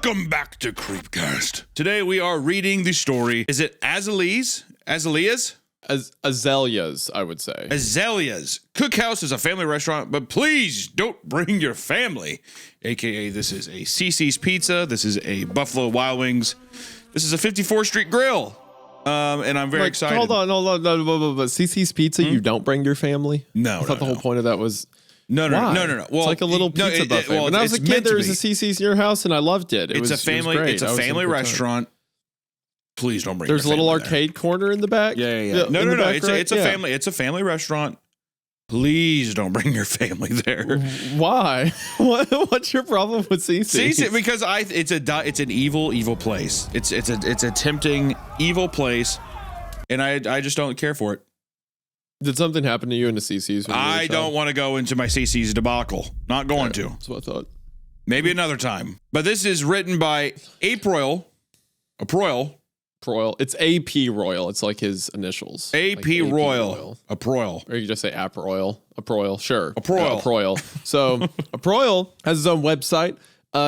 Welcome back to Creepcast. Today we are reading the story. Is it Azalea's? Azalea's, I would say. Azalea's. Cookhouse is a family restaurant, but please don't bring your family. AKA, this is a CC's Pizza. This is a Buffalo Wild Wings. This is a 54th Street Grill. And I'm very excited. Hold on. But CC's Pizza, you don't bring your family? No, I thought the whole point of that was... No. Well, it's like a little pizza buffet. When I was a kid, there was a CC's in your house, and I loved it. It's a family restaurant. Please don't bring. There's a little there. arcade corner in the back. Yeah. No. It's a family restaurant. Please don't bring your family there. Why? What's your problem with CC's? CC's because it's an evil place. It's a tempting evil place, and I just don't care for it. Did something happen to you in the CC's? I don't want to go into my CC's debacle. Not going to. That's what I thought. Maybe another time. But this is written by Aproil. It's AP Royal. It's like his initials. AP Royal. Aproil. Or you can just say Aproil. Aproil. Sure. Aproil. Aproil. So Aproil has his own website.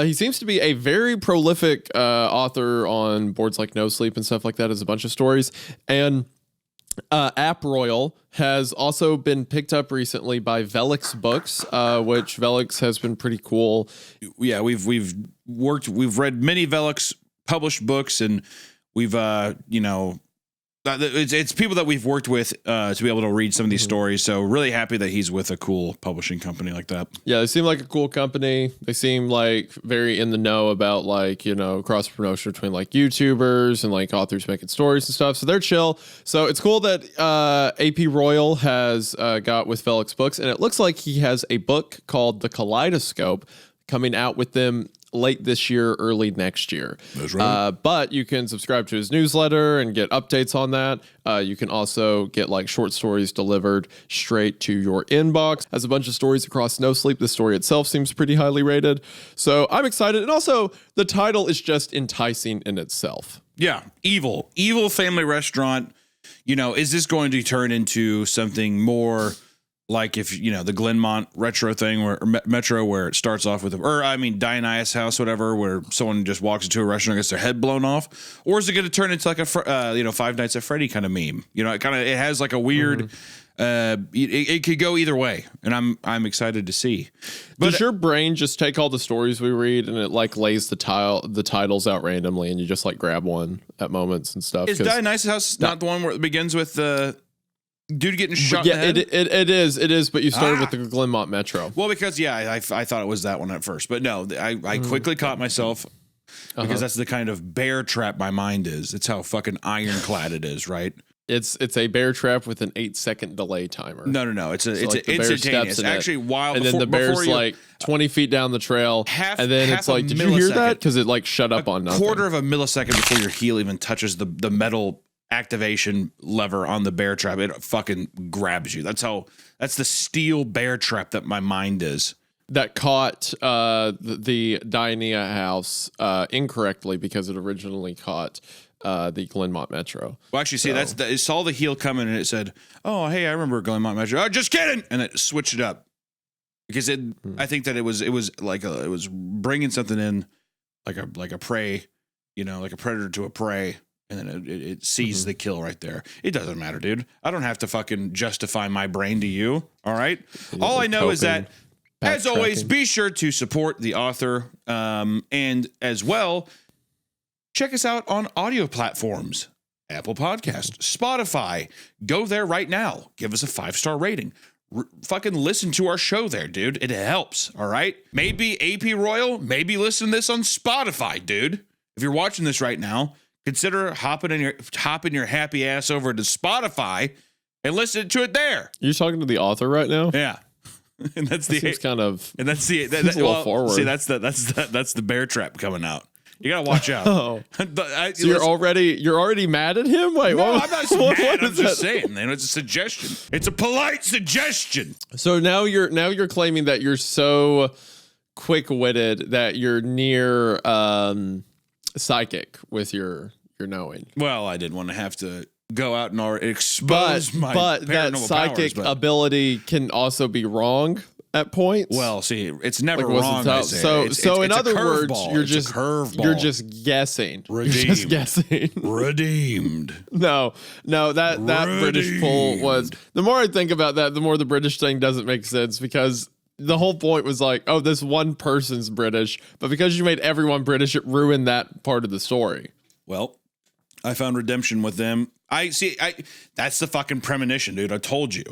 He seems to be a very prolific author on boards like No Sleep and stuff like that. Has a bunch of stories. And App Royal has also been picked up recently by Velix Books, which Velix has been pretty cool. Yeah, we've read many Velix published books, and we've it's people that we've worked with to be able to read some of these stories. So really happy that he's with a cool publishing company like that. Yeah, they seem like a cool company. They seem like very in the know about cross promotion between like YouTubers and like authors making stories and stuff. So they're chill. So it's cool that AP Royal has got with Felix Books, and it looks like he has a book called The Kaleidoscope coming out with them late this year, early next year. That's right. But you can subscribe to his newsletter and get updates on that. You can also get like short stories delivered straight to your inbox. Has a bunch of stories across No Sleep. The story itself seems pretty highly rated. So I'm excited. And also the title is just enticing in itself. Yeah. Evil family restaurant. Is this going to turn into something more like if, the Glenmont retro thing Metro, where it starts off with, Dionysus House, whatever, where someone just walks into a restaurant and gets their head blown off? Or is it going to turn into like a, Five Nights at Freddy kind of meme? It has like a weird, it could go either way. And I'm excited to see. But does your brain just take all the stories we read and it like lays the titles out randomly and you just like grab one at moments and stuff? Is Dionysus House not the one where it begins with dude getting shot in the head? It is, but you started with the Glenmont Metro. Well, because I thought it was that one at first, but no, I quickly caught myself because that's the kind of bear trap my mind is. It's how fucking ironclad it is, right? It's a bear trap with an 8-second delay timer. No. It's instantaneous. Actually, and then the bear's like 20 feet down the trail, and then it's like, did you hear that? Because it like shut up on nothing. Quarter of a millisecond before your heel even touches the metal activation lever on the bear trap, it fucking grabs you. That's the steel bear trap that my mind is. That caught the Dionysus House incorrectly because it originally caught the Glenmont Metro. Well, actually, see, it saw the heel coming and it said, "Oh, hey, I remember Glenmont Metro." Oh, just kidding, and it switched it up because I think that it was like it was bringing something in like a prey, like a predator to a prey. And then it sees the kill right there. It doesn't matter, dude. I don't have to fucking justify my brain to you. All right. All I know is that, as always, be sure to support the author. And as well, check us out on audio platforms. Apple Podcast, Spotify. Go there right now. Give us a 5-star rating. Fucking listen to our show there, dude. It helps. All right. Maybe AP Royal. Maybe listen to this on Spotify, dude. If you're watching this right now, consider hopping your happy ass over to Spotify and listen to it there. You're talking to the author right now? Yeah. And that's little forward. See, that's the bear trap coming out. You gotta watch out. So you're already mad at him? Wait, no, I'm not mad. I'm just saying, man, it's a suggestion. It's a polite suggestion. So now you're claiming that you're so quick-witted that you're near psychic with your knowing. Well, I didn't want to have to go out and expose my but that psychic ability can also be wrong. at points. Well, see, it's never Like, wrong. So in other words, you're just guessing. Redeemed. You're just guessing. Redeemed. No, that British pull was. The more I think about that, the more the British thing doesn't make sense, because the whole point was like, oh, this one person's British, but because you made everyone British, it ruined that part of the story. Well, I found redemption with them. That's the fucking premonition, dude. I told you.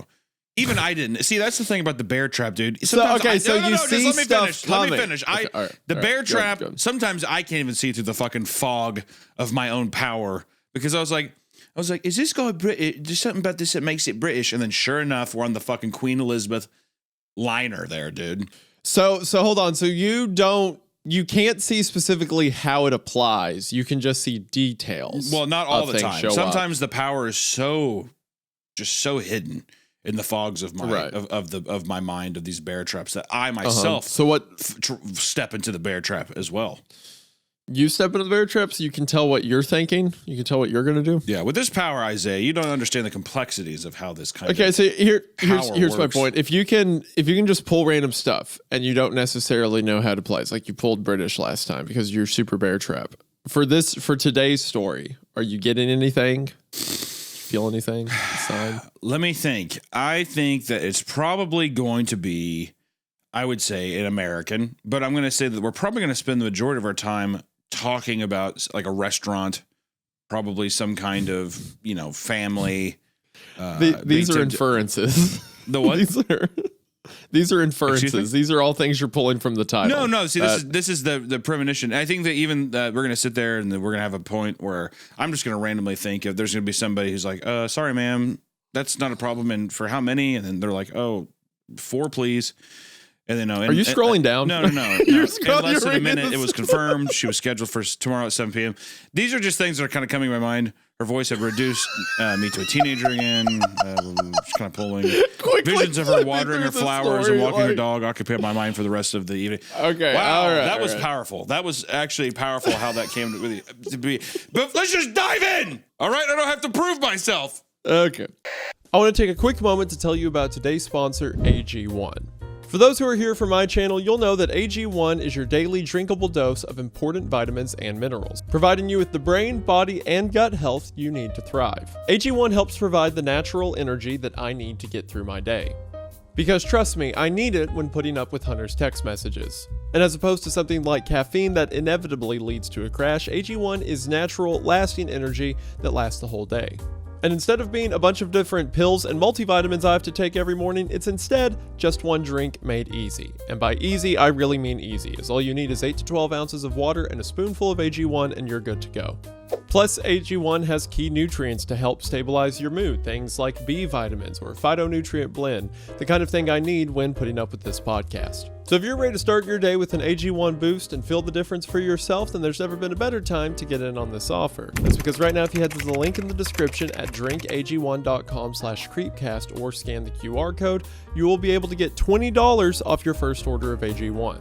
Even I didn't. See, that's the thing about the bear trap, dude. Sometimes see stuff coming. Let me finish. The bear trap, sometimes I can't even see through the fucking fog of my own power, because I was like, is this guy British? There's something about this that makes it British. And then sure enough, we're on the fucking Queen Elizabeth liner there, dude. So hold on. So you can't see specifically how it applies. You can just see details. Well, not all the time. Sometimes the power is so hidden in the fogs of my of my mind, of these bear traps, that I myself step into the bear trap as well. You step into the bear traps, you can tell what you're thinking. You can tell what you're going to do. Yeah, with this power, Isaiah, you don't understand the complexities of how this kind of so here's my works. point. If you can just pull random stuff and you don't necessarily know how to play, it's like you pulled British last time because you're super bear trap. For today's story, are you getting anything? Feel anything? Sign? Let me think. I think that it's probably going to be, I would say, an American, but I'm going to say that we're probably going to spend the majority of our time talking about like a restaurant, probably some kind of, family. These are inferences. The what? These are inferences. These are all things you're pulling from the title. No. See, this is the premonition. I think that even we're going to sit there and we're going to have a point where I'm just going to randomly think if there's going to be somebody who's like, sorry, ma'am, that's not a problem. And for how many? And then they're like, 4, please. And then are you scrolling down? No. In less than a minute, it was confirmed. She was scheduled for tomorrow at 7 p.m. These are just things that are kind of coming to my mind. Her voice had reduced me to a teenager again. Just kind of pulling visions of her watering her flowers and walking her dog occupied my mind for the rest of the evening. Okay, wow, all right, that was powerful. That was actually powerful how that came to be. But let's just dive in. All right, I don't have to prove myself. Okay. I want to take a quick moment to tell you about today's sponsor, AG1. For those who are here from my channel, you'll know that AG1 is your daily drinkable dose of important vitamins and minerals, providing you with the brain, body, and gut health you need to thrive. AG1 helps provide the natural energy that I need to get through my day. Because trust me, I need it when putting up with Hunter's text messages. And as opposed to something like caffeine that inevitably leads to a crash, AG1 is natural, lasting energy that lasts the whole day. And instead of being a bunch of different pills and multivitamins I have to take every morning, it's instead just one drink made easy. And by easy, I really mean easy, as all you need is 8 to 12 ounces of water and a spoonful of AG1 and you're good to go. Plus, AG1 has key nutrients to help stabilize your mood, things like B vitamins or phytonutrient blend, the kind of thing I need when putting up with this podcast. So if you're ready to start your day with an AG1 boost and feel the difference for yourself, then there's never been a better time to get in on this offer. That's because right now, if you head to the link in the description at drinkag1.com/creepcast or scan the QR code, you will be able to get $20 off your first order of AG1.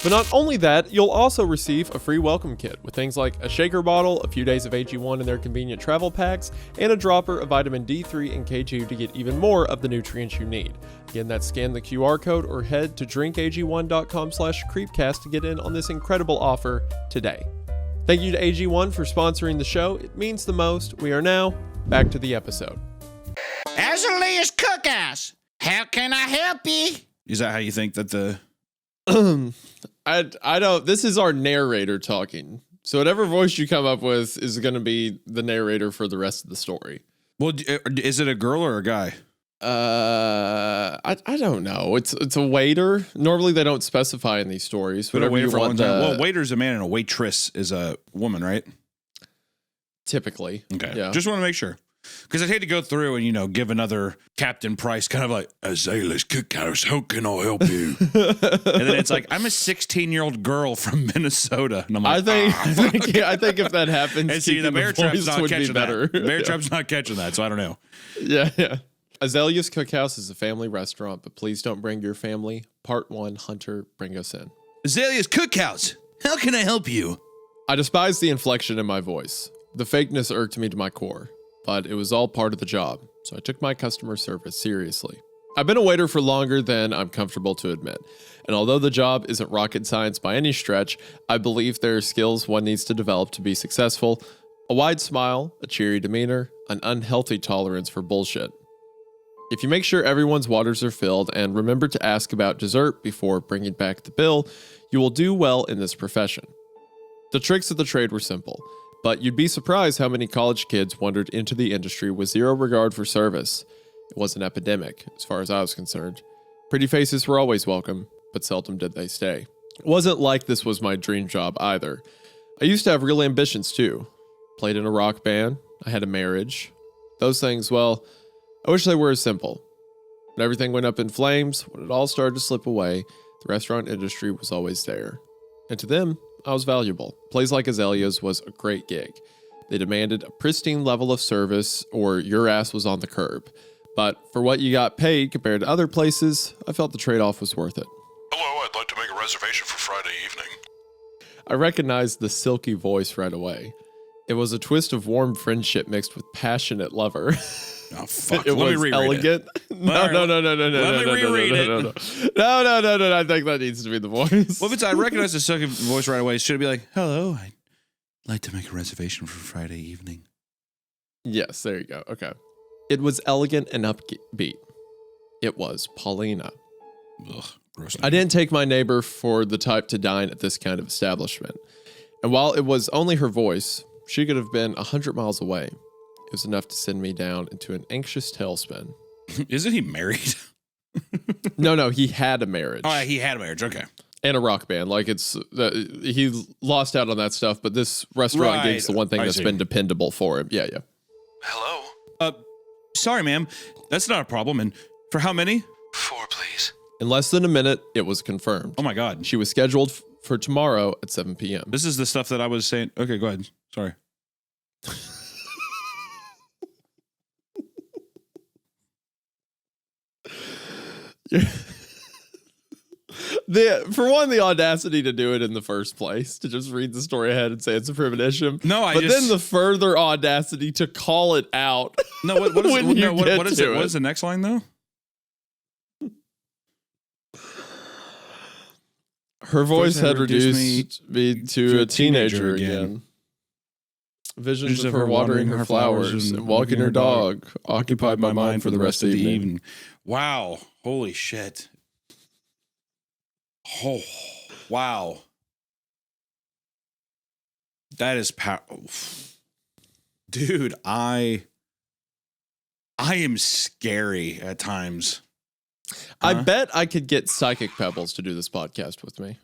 But not only that, you'll also receive a free welcome kit with things like a shaker bottle, a few days of AG1 in their convenient travel packs, and a dropper of vitamin D3 and K2 to get even more of the nutrients you need. Again, that's scan the QR code or head to drinkag1.com/creepcast to get in on this incredible offer today. Thank you to AG1 for sponsoring the show. It means the most. We are now back to the episode. Azalea's Cookhouse. How can I help you? Is that how you think that the... I don't. This is our narrator talking. So whatever voice you come up with is going to be the narrator for the rest of the story. Well, is it a girl or a guy? I don't know. It's a waiter. Normally they don't specify in these stories. But a waiter for one time. Well, waiter's a man and a waitress is a woman, right? Typically. Okay. Yeah. Just want to make sure. Because I'd hate to go through and, give another Captain Price kind of like, Azalea's Cookhouse, how can I help you? And then it's like, I'm a 16-year-old girl from Minnesota. And I'm like, I think if that happens, and see, the bear trap's not catching that. The bear trap's not catching that, so I don't know. Yeah. Azalea's Cookhouse is a family restaurant, but please don't bring your family. Part 1, Hunter, bring us in. Azalea's Cookhouse, how can I help you? I despise the inflection in my voice. The fakeness irked me to my core. But it was all part of the job, so I took my customer service seriously. I've been a waiter for longer than I'm comfortable to admit. And although the job isn't rocket science by any stretch, I believe there are skills one needs to develop to be successful. A wide smile, a cheery demeanor, an unhealthy tolerance for bullshit. If you make sure everyone's waters are filled and remember to ask about dessert before bringing back the bill, you will do well in this profession. The tricks of the trade were simple, but you'd be surprised how many college kids wandered into the industry with zero regard for service. It was an epidemic, as far as I was concerned. Pretty faces were always welcome, but seldom did they stay. It wasn't like this was my dream job either. I used to have real ambitions too. Played in a rock band, I had a marriage. Those things, well, I wish they were as simple. When everything went up in flames, when it all started to slip away, the restaurant industry was always there. And to them, I was valuable. A place like Azalea's was a great gig. They demanded a pristine level of service or your ass was on the curb. But for what you got paid compared to other places, I felt the trade-off was worth it. Hello, I'd like to make a reservation for Friday evening. I recognized the silky voice right away. It was a twist of warm friendship mixed with passionate lover. Oh, fuck. It Let me was reread elegant. it. No. Let me reread it. No. I think that needs to be the voice. Well, if it's, I recognize the second voice right away. Should it be like, hello, I'd like to make a reservation for Friday evening? Yes, there you go. Okay. It was elegant and upbeat. It was Paulina. Ugh, gross. I didn't take my neighbor for the type to dine at this kind of establishment. And while it was only her voice, she could have been 100 miles away. It was enough to send me down into an anxious tailspin. Isn't he married? No, he had a marriage. Oh, he had a marriage. Okay. And a rock band. Like he lost out on that stuff, but this restaurant Right. gig's the one thing that's been dependable for him. Yeah. Hello? Sorry, ma'am. That's not a problem. And for how many? 4, please. In less than a minute, it was confirmed. Oh, my God. She was scheduled for tomorrow at 7 p.m. This is the stuff that I was saying. Okay, go ahead. Sorry. For one, the audacity to do it in the first place, to just read the story ahead and say it's a premonition. No, then the further audacity to call it out. No, what is when it? you No, what get is to it? it. What is the next line, though? Her voice had reduced me to a teenager again. Visions of her watering her flowers and walking her dog occupied my mind for the rest of the evening. Wow. Holy shit. Oh, wow. That is dude, I am scary at times. I bet I could get Psychic Pebbles to do this podcast with me.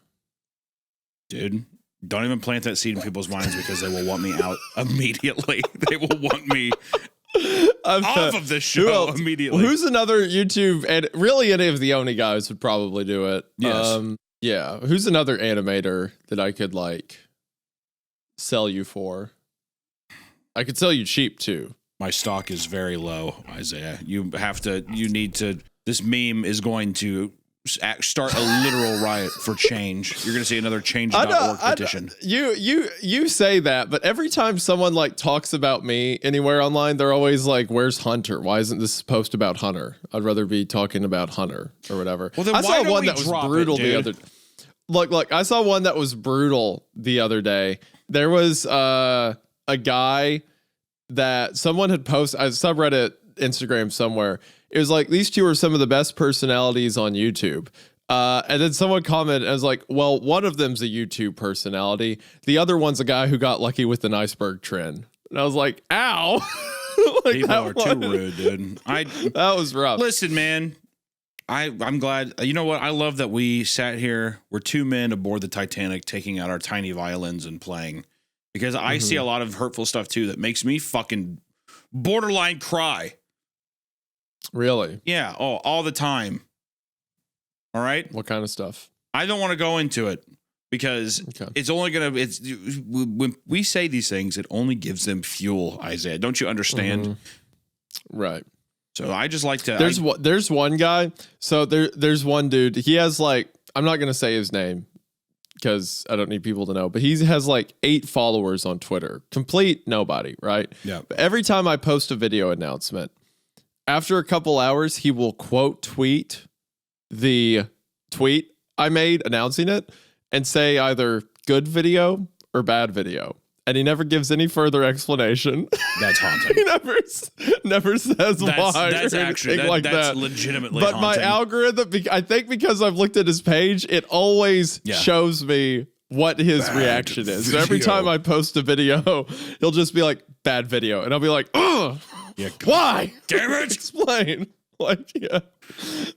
Dude, don't even plant that seed in people's minds because they will want me out immediately. They will want me off of this show immediately. Well, who's another YouTube, and really any of the Oni guys would probably do it. Yes. Yeah. Who's another animator that I could like sell you for? I could sell you cheap too. My stock is very low, Isaiah. You need to, this meme is going to start a literal riot for change. You're going to see another change.org petition. You say that, but every time someone like talks about me anywhere online, they're always like, "Where's Hunter? Why isn't this post about Hunter? I'd rather be talking about Hunter or whatever." Well, then I why saw don't one we that was drop brutal it, the dude? other. Look, I saw one that was brutal the other day. There was a guy that someone had posted a subreddit, Instagram somewhere. It was like, these two are some of the best personalities on YouTube. And then someone commented and was like, well, one of them's a YouTube personality. The other one's a guy who got lucky with an iceberg trend. And I was like, ow. Like, People are too rude, dude. That was rough. Listen, man. I'm glad. You know what? I love that we sat here. We're two men aboard the Titanic taking out our tiny violins and playing. Because I see a lot of hurtful stuff, too, that makes me fucking borderline cry. Really? Yeah. Oh, all the time. All right? What kind of stuff? I don't want to go into it because it's only going to, when we say these things, it only gives them fuel, Isaiah. Don't you understand? Right. So I just like to. There's one guy. So there's one dude. He has like, I'm not going to say his name because I don't need people to know, but he has like 8 followers on Twitter. Complete nobody, right? Yeah. But every time I post a video announcement, After a couple hours, he will quote tweet the tweet I made announcing it and say either good video or bad video. And he never gives any further explanation. That's haunting. He never says why. That's or actually anything like that's that. legitimately But haunting. my algorithm, I think because I've looked at his page, it always shows me what his reaction is. So every time I post a video, he'll just be like, bad video. And I'll be like, ugh, why? Damn it. Explain. Like, Yeah,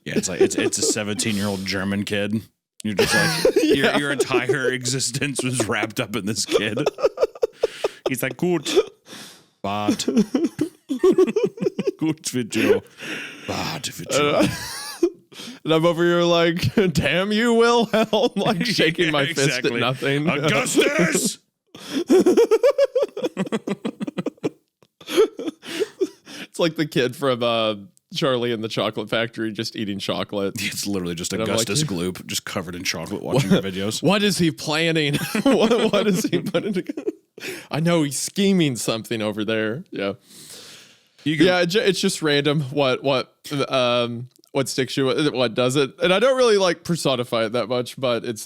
it's like it's a 17-year-old German kid. You're just like your entire existence was wrapped up in this kid. He's like, gut, bad, gut video, bad video. And I'm over here like, damn you, Wilhelm, like shaking my fist at nothing. Augustus. It's like the kid from Charlie and the Chocolate Factory just eating chocolate. It's literally just I'm Augustus like, Gloop, just covered in chocolate, watching your videos. What is he planning? what is he putting together? I know he's scheming something over there. Yeah. It's just random. What sticks you? What does it? And I don't really like personify it that much, but it's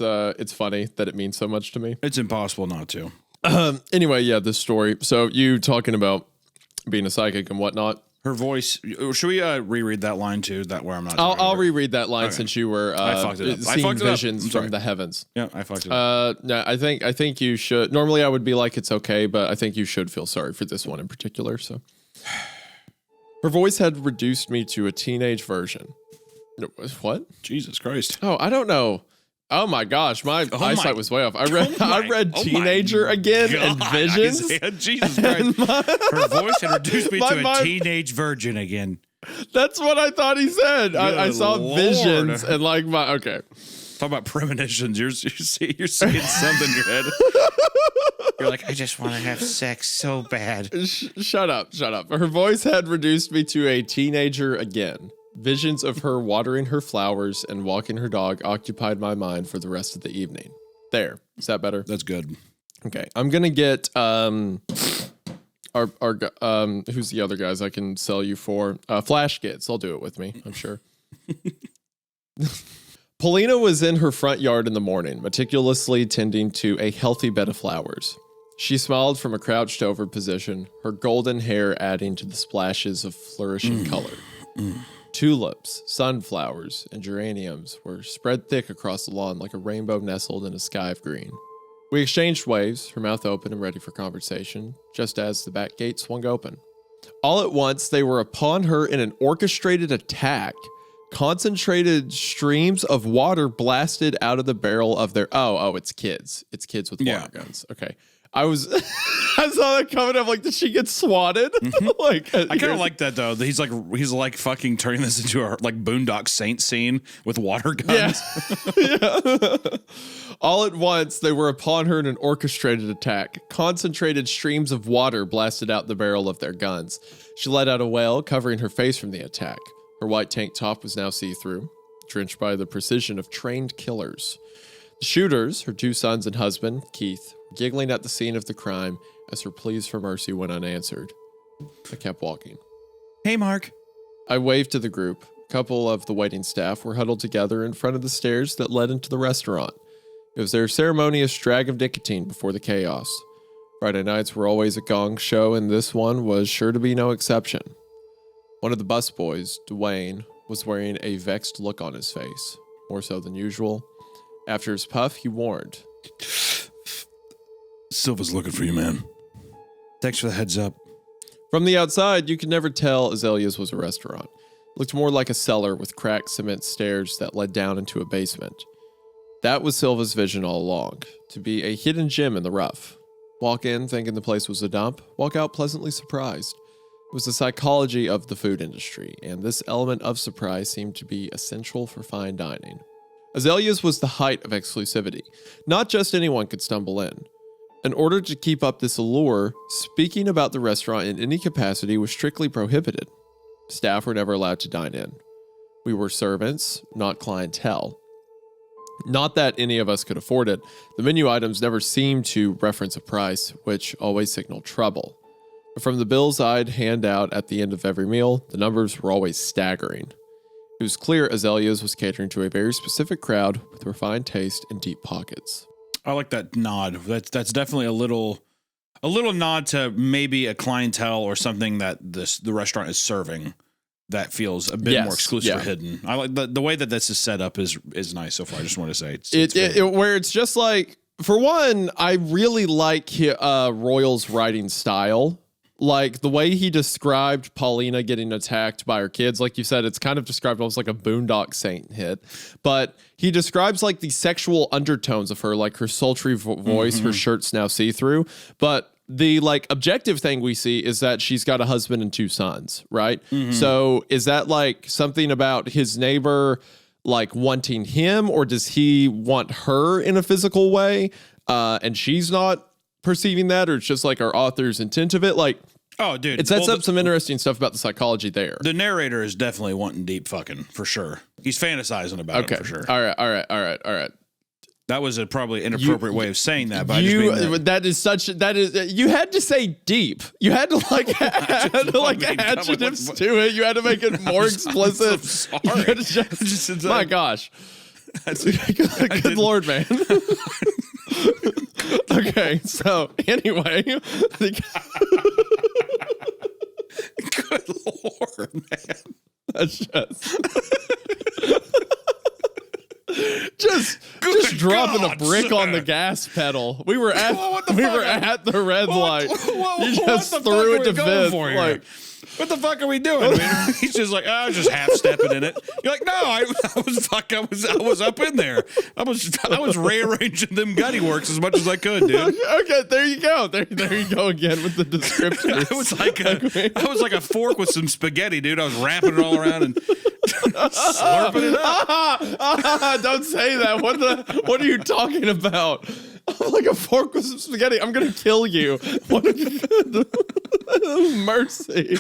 funny that it means so much to me. It's impossible not to. Anyway, yeah, this story. So you talking about being a psychic and whatnot. Her voice. Should we reread that line too? That where I'm not. I'll reread that line since you were seeing visions from the heavens. Yeah, I fucked it up. No, I think you should. Normally, I would be like it's okay, but I think you should feel sorry for this one in particular. So, her voice had reduced me to a teenage version. What? Jesus Christ! Oh, I don't know. Oh my gosh, my eyesight was way off. I read teenager again and visions. Jesus Christ! Her voice had reduced me to a teenage virgin again. That's what I thought he said. I saw Lord. visions and like my okay. Talk about premonitions. You're seeing something in your head. You're like, I just want to have sex so bad. Shut up. Her voice had reduced me to a teenager again. Visions of her watering her flowers and walking her dog occupied my mind for the rest of the evening. There. Is that better? That's good. Okay. I'm going to get our who's the other guys I can sell you for? Flash Kids. They'll do it with me, I'm sure. Paulina was in her front yard in the morning, meticulously tending to a healthy bed of flowers. She smiled from a crouched over position, her golden hair adding to the splashes of flourishing color. Tulips, sunflowers, and geraniums were spread thick across the lawn like a rainbow nestled in a sky of green. We exchanged waves, her mouth open and ready for conversation, just as the back gate swung open. All at once, they were upon her in an orchestrated attack. Concentrated streams of water blasted out of the barrel of their... Oh, it's kids. It's kids with water guns. Okay. I saw that coming. I'm like, did she get swatted? Like, I kind of like that though. He's like fucking turning this into a like Boondock Saints scene with water guns. Yeah. All at once, they were upon her in an orchestrated attack. Concentrated streams of water blasted out the barrel of their guns. She let out a wail, covering her face from the attack. Her white tank top was now see-through, drenched by the precision of trained killers. The shooters, her two sons and husband, Keith, giggling at the scene of the crime as her pleas for mercy went unanswered. I kept walking. Hey, Mark. I waved to the group. A couple of the waiting staff were huddled together in front of the stairs that led into the restaurant. It was their ceremonious drag of nicotine before the chaos. Friday nights were always a gong show, and this one was sure to be no exception. One of the busboys, Dwayne, was wearing a vexed look on his face, more so than usual. After his puff, he warned. Silva's looking for you, man. Thanks for the heads up. From the outside, you could never tell Azalea's was a restaurant. It looked more like a cellar with cracked cement stairs that led down into a basement. That was Silva's vision all along, to be a hidden gem in the rough. Walk in thinking the place was a dump, walk out pleasantly surprised. It was the psychology of the food industry, and this element of surprise seemed to be essential for fine dining. Azalea's was the height of exclusivity. Not just anyone could stumble in. In order to keep up this allure, speaking about the restaurant in any capacity was strictly prohibited. Staff were never allowed to dine in. We were servants, not clientele. Not that any of us could afford it, the menu items never seemed to reference a price, which always signaled trouble. From the bills I'd hand out at the end of every meal, the numbers were always staggering. It was clear Azalea's was catering to a very specific crowd with refined taste and deep pockets. I like that nod. That's definitely a little nod to maybe a clientele or something that the restaurant is serving that feels a bit more exclusive or hidden. I like the way that this is set up is nice so far. I just want to say where it's just like, for one, I really like Royal's writing style. Like the way he described Paulina getting attacked by her kids, like you said, it's kind of described almost like a Boondock Saint hit. But he describes like the sexual undertones of her, like her sultry voice, her shirt's now see-through. But the like objective thing we see is that she's got a husband and 2 sons, right? So is that like something about his neighbor like wanting him, or does he want her in a physical way? And she's not perceiving that, or it's just like our author's intent of it. Like, oh, dude, it sets up some interesting stuff about the psychology there. The narrator is definitely wanting deep fucking for sure. He's fantasizing about it for sure. All right. That was probably an inappropriate way of saying that. But you had to say deep. You had to like add adjectives to it. You had to make it more explicit. So sorry. My gosh. Good Lord, man. Okay, so anyway. Good Lord, man. That's just dropping a brick on the gas pedal. We were at the red light. You just threw it to fifth. Like, what the fuck are we doing? He's just like, I was just half stepping in it. You're like, no, I was up in there. I was rearranging them gutty works as much as I could, dude. Okay, there you go. There you go again with the description. I was like a fork with some spaghetti, dude. I was wrapping it all around and slurping it up. Don't say that. What are you talking about? I'm like a fork with some spaghetti. I'm gonna kill you. What mercy.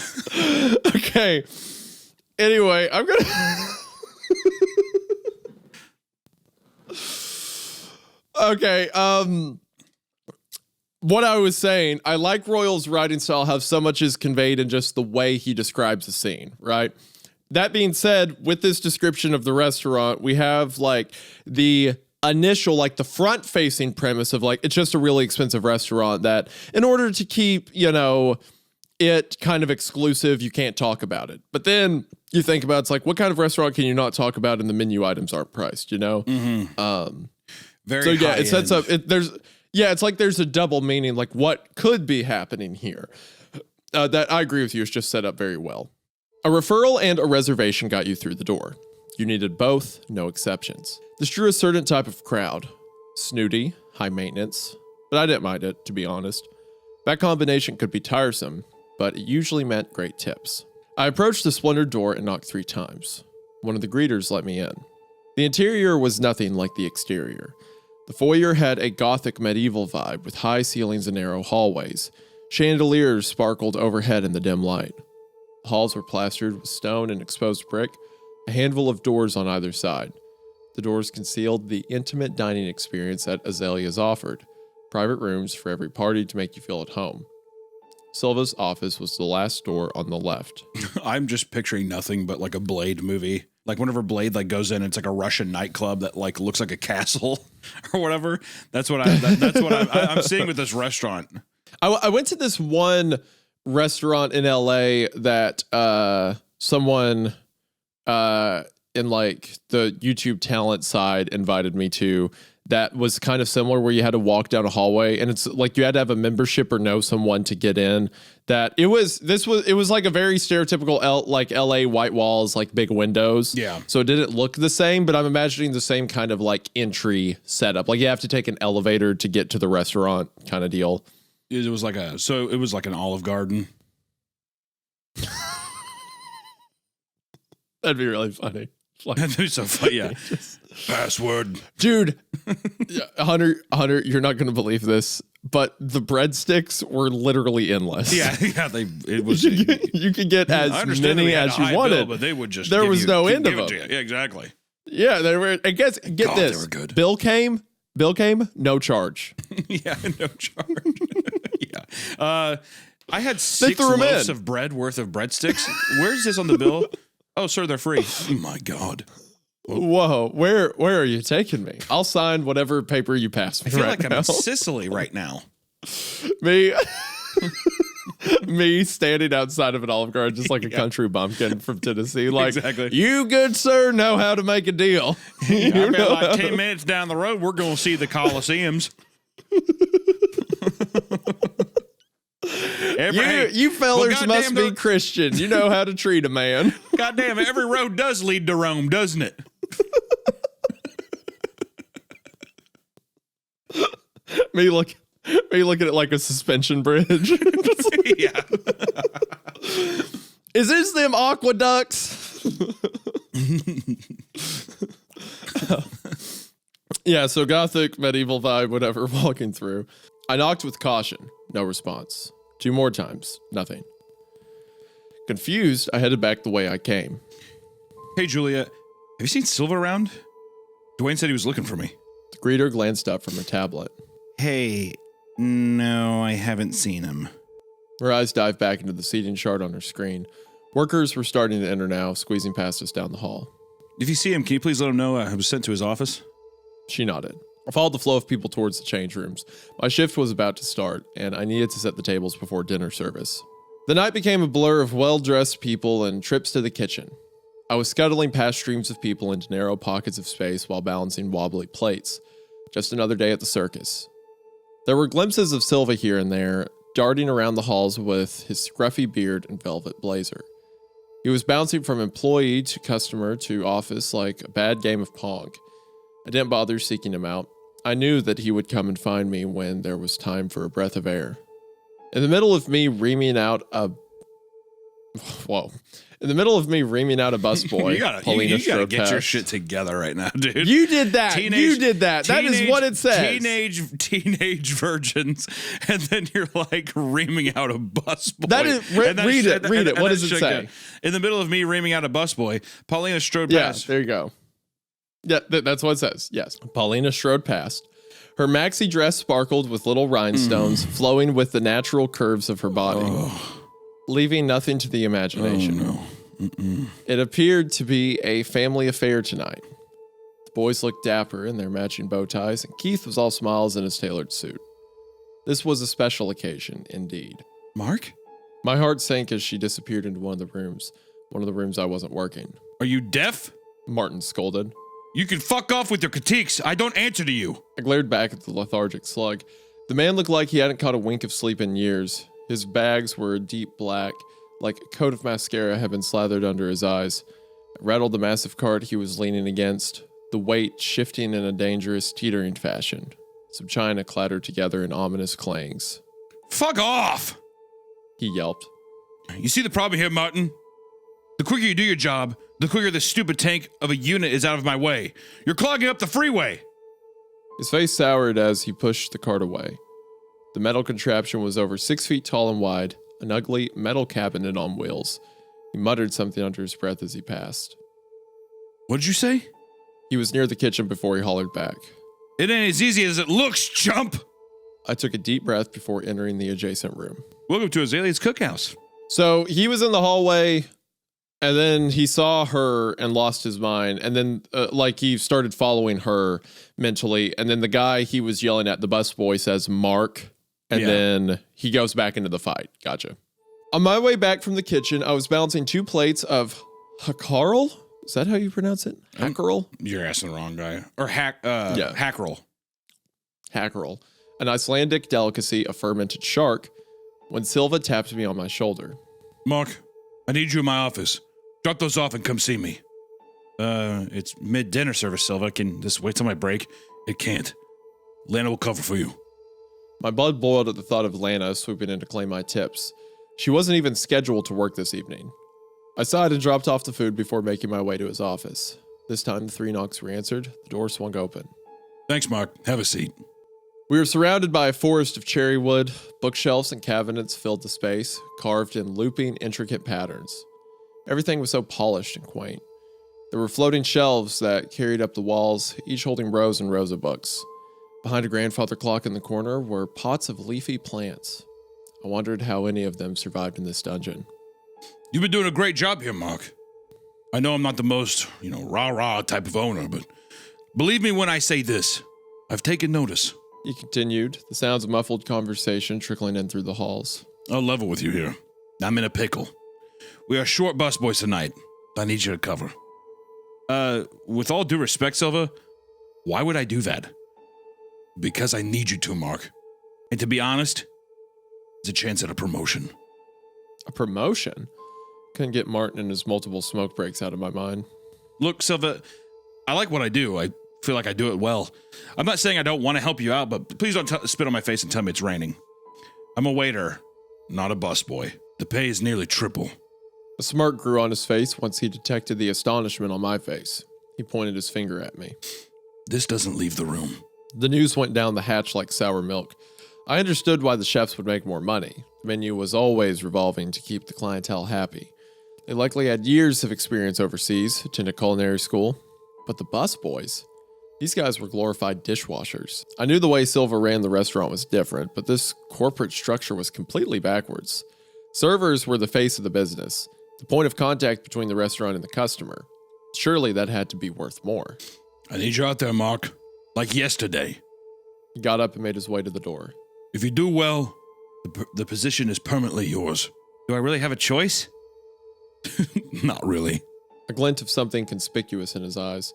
Okay. Anyway, I'm gonna. Okay. What I was saying, I like Royal's writing style. How so much is conveyed in just the way he describes the scene, right? That being said, with this description of the restaurant, we have like the initial, like the front facing premise of like, it's just a really expensive restaurant that in order to keep, it kind of exclusive, you can't talk about it. But then you think about, it's like, what kind of restaurant can you not talk about and the menu items aren't priced, Very so yeah, it sets end. up, it's like there's a double meaning, like what could be happening here. That I agree with you, is just set up very well. A referral and a reservation got you through the door. You needed both, no exceptions. This drew a certain type of crowd. Snooty, high maintenance, but I didn't mind it, to be honest. That combination could be tiresome, but it usually meant great tips. I approached the splintered door and knocked 3 times. One of the greeters let me in. The interior was nothing like the exterior. The foyer had a gothic medieval vibe with high ceilings and narrow hallways. Chandeliers sparkled overhead in the dim light. The halls were plastered with stone and exposed brick, a handful of doors on either side. The doors concealed the intimate dining experience that Azalea's offered, private rooms for every party to make you feel at home. Silva's office was the last door on the left. I'm just picturing nothing but like a Blade movie. Like whenever Blade like goes in, it's like a Russian nightclub that like looks like a castle or whatever. That's what I'm seeing with this restaurant. I went to this one restaurant in LA that someone in like the YouTube talent side invited me to, that was kind of similar, where you had to walk down a hallway and it's like you had to have a membership or know someone to get in. That it was like a very stereotypical like LA white walls, like big windows. Yeah. So it didn't look the same, but I'm imagining the same kind of like entry setup. Like you have to take an elevator to get to the restaurant kind of deal. It was like an Olive Garden. That'd be really funny. That'd be so funny. Yeah. Password. Dude, Hunter, you're not going to believe this, but the breadsticks were literally endless. Yeah. It was. You could get as many as you wanted, but they would just. There was no end of them. Yeah, exactly. Yeah, they were. I guess get God, this. they were good. Bill came, no charge. Yeah, no charge. Yeah. I had 6 threw 'em loaves in. of bread worth of breadsticks. Where's this on the bill? Oh, sir, they're free. Oh my God. Whoa, where are you taking me? I'll sign whatever paper you pass me. I feel right like I'm now. in Sicily right now. Me, me standing outside of an Olive Garden, just like a country bumpkin from Tennessee. Like, Exactly. you good sir know how to make a deal. I bet like 10 minutes down the road, we're going to see the Colosseums. You fellers well, must be goddamn, Christian. You know how to treat a man. Goddamn, every road does lead to Rome, doesn't it? me looking at it like a suspension bridge. Yeah. Is this them aqueducts? Yeah, so gothic, medieval vibe, whatever, walking through. I knocked with caution. No response. 2 more times. Nothing. Confused, I headed back the way I came. Hey, Julia, have you seen Silva around? Dwayne said he was looking for me. The greeter glanced up from her tablet. Hey, no, I haven't seen him. Her eyes dived back into the seating chart on her screen. Workers were starting to enter now, squeezing past us down the hall. If you see him, can you please let him know I was sent to his office? She nodded. I followed the flow of people towards the change rooms. My shift was about to start, and I needed to set the tables before dinner service. The night became a blur of well-dressed people and trips to the kitchen. I was scuttling past streams of people into narrow pockets of space while balancing wobbly plates. Just another day at the circus. There were glimpses of Silva here and there, darting around the halls with his scruffy beard and velvet blazer. He was bouncing from employee to customer to office like a bad game of Pong. I didn't bother seeking him out. I knew that he would come and find me when there was time for a breath of air. In the middle of me reaming out a busboy, you gotta get your shit together right now, dude. You did that. That is what it says. Teenage virgins, and then you're like reaming out a busboy. That is read it. What does it say? In the middle of me reaming out a busboy, Paulina strode Yes, past. there you go. Yeah, that's what it says. Yes. Paulina strode past. Her maxi dress sparkled with little rhinestones flowing with the natural curves of her body, leaving nothing to the imagination. Oh, no. It appeared to be a family affair tonight. The boys looked dapper in their matching bow ties, and Keith was all smiles in his tailored suit. This was a special occasion, indeed. Mark? My heart sank as she disappeared into one of the rooms I wasn't working. Are you deaf? Martin scolded. You can fuck off with your critiques. I don't answer to you. I glared back at the lethargic slug. The man looked like he hadn't caught a wink of sleep in years. His bags were a deep black, like a coat of mascara had been slathered under his eyes. I rattled the massive cart he was leaning against, the weight shifting in a dangerous, teetering fashion. Some china clattered together in ominous clangs. Fuck off! He yelped. You see the problem here, Martin? The quicker you do your job, the quicker this stupid tank of a unit is out of my way. You're clogging up the freeway. His face soured as he pushed the cart away. The metal contraption was over 6 feet tall and wide, an ugly metal cabinet on wheels. He muttered something under his breath as he passed. What did you say? He was near the kitchen before he hollered back. It ain't as easy as it looks, chump. I took a deep breath before entering the adjacent room. Welcome to Azalea's Cookhouse. So he was in the hallway, and then he saw her and lost his mind. And then, he started following her mentally. And then the guy he was yelling at, the busboy, says, Mark. And then he goes back into the fight. Gotcha. On my way back from the kitchen, I was balancing 2 plates of hackerel. Is that how you pronounce it? Hackerel? You're asking the wrong guy. Or hackerel. Hackerel. An Icelandic delicacy, a fermented shark, when Silva tapped me on my shoulder. Mark, I need you in my office. Drop those off and come see me. It's mid-dinner service, Silva. Can this wait till my break? It can't. Lana will cover for you. My blood boiled at the thought of Lana swooping in to claim my tips. She wasn't even scheduled to work this evening. I sighed and dropped off the food before making my way to his office. This time the 3 knocks were answered. The door swung open. Thanks, Mark. Have a seat. We were surrounded by a forest of cherry wood. Bookshelves and cabinets filled the space, carved in looping, intricate patterns. Everything was so polished and quaint. There were floating shelves that carried up the walls, each holding rows and rows of books. Behind a grandfather clock in the corner were pots of leafy plants. I wondered how any of them survived in this dungeon. You've been doing a great job here, Mark. I know I'm not the most, rah-rah type of owner, but believe me when I say this. I've taken notice. He continued, the sounds of muffled conversation trickling in through the halls. I'll level with you here. I'm in a pickle. We are short busboys tonight. I need you to cover. With all due respect, Silva, why would I do that? Because I need you to, Mark. And to be honest, it's a chance at a promotion. A promotion? Couldn't get Martin and his multiple smoke breaks out of my mind. Look, Silva, I like what I do. I feel like I do it well. I'm not saying I don't want to help you out, but please don't spit on my face and tell me it's raining. I'm a waiter, not a busboy. The pay is nearly triple. A smirk grew on his face once he detected the astonishment on my face. He pointed his finger at me. This doesn't leave the room. The news went down the hatch like sour milk. I understood why the chefs would make more money. The menu was always revolving to keep the clientele happy. They likely had years of experience overseas, attended culinary school. But the busboys? These guys were glorified dishwashers. I knew the way Silva ran the restaurant was different, but this corporate structure was completely backwards. Servers were the face of the business, the point of contact between the restaurant and the customer. Surely that had to be worth more. I need you out there, Mark. Like yesterday. He got up and made his way to the door. If you do well, the position is permanently yours. Do I really have a choice? Not really. A glint of something conspicuous in his eyes.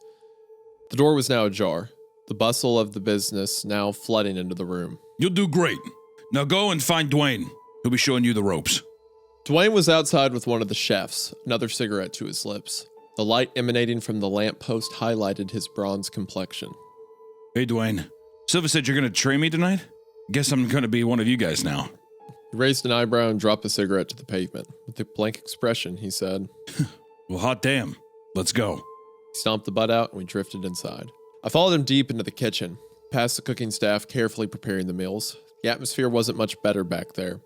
The door was now ajar, the bustle of the business now flooding into the room. You'll do great. Now go and find Dwayne. He'll be showing you the ropes. Dwayne was outside with one of the chefs, another cigarette to his lips. The light emanating from the lamppost highlighted his bronze complexion. Hey, Dwayne. Silva said you're going to train me tonight? Guess I'm going to be one of you guys now. He raised an eyebrow and dropped the cigarette to the pavement. With a blank expression, he said, Well, hot damn. Let's go. He stomped the butt out and we drifted inside. I followed him deep into the kitchen, past the cooking staff carefully preparing the meals. The atmosphere wasn't much better back there.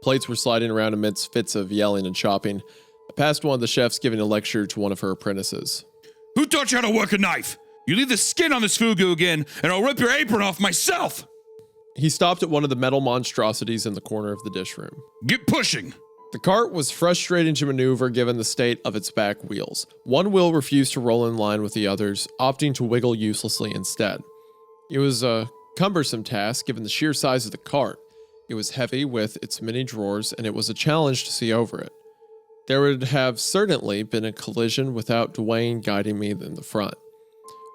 Plates were sliding around amidst fits of yelling and chopping. I passed one of the chefs giving a lecture to one of her apprentices. Who taught you how to work a knife? You leave the skin on this fugu again, and I'll rip your apron off myself! He stopped at one of the metal monstrosities in the corner of the dish room. Get pushing! The cart was frustrating to maneuver given the state of its back wheels. One wheel refused to roll in line with the others, opting to wiggle uselessly instead. It was a cumbersome task given the sheer size of the cart. It was heavy with its many drawers, and it was a challenge to see over it. There would have certainly been a collision without Dwayne guiding me in the front.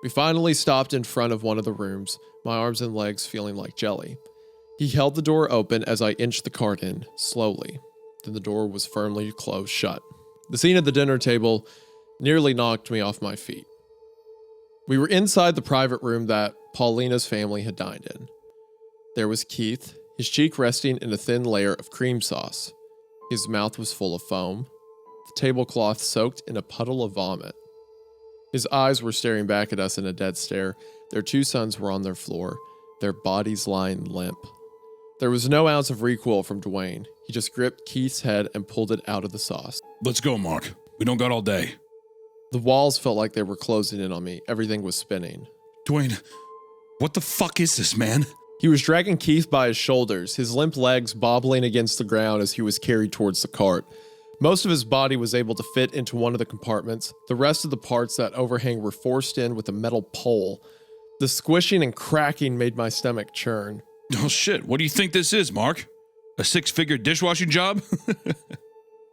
We finally stopped in front of one of the rooms, my arms and legs feeling like jelly. He held the door open as I inched the cart in, slowly. Then the door was firmly closed shut. The scene at the dinner table nearly knocked me off my feet. We were inside the private room that Paulina's family had dined in. There was Keith, his cheek resting in a thin layer of cream sauce. His mouth was full of foam, the tablecloth soaked in a puddle of vomit. His eyes were staring back at us in a dead stare. Their two sons were on their floor, their bodies lying limp. There was no ounce of recoil from Dwayne. He just gripped Keith's head and pulled it out of the sauce. Let's go, Mark. We don't got all day. The walls felt like they were closing in on me. Everything was spinning. Dwayne, what the fuck is this, man? He was dragging Keith by his shoulders, his limp legs bobbling against the ground as he was carried towards the cart. Most of his body was able to fit into one of the compartments. The rest of the parts that overhang were forced in with a metal pole. The squishing and cracking made my stomach churn. Oh shit, what do you think this is, Mark? A 6-figure dishwashing job?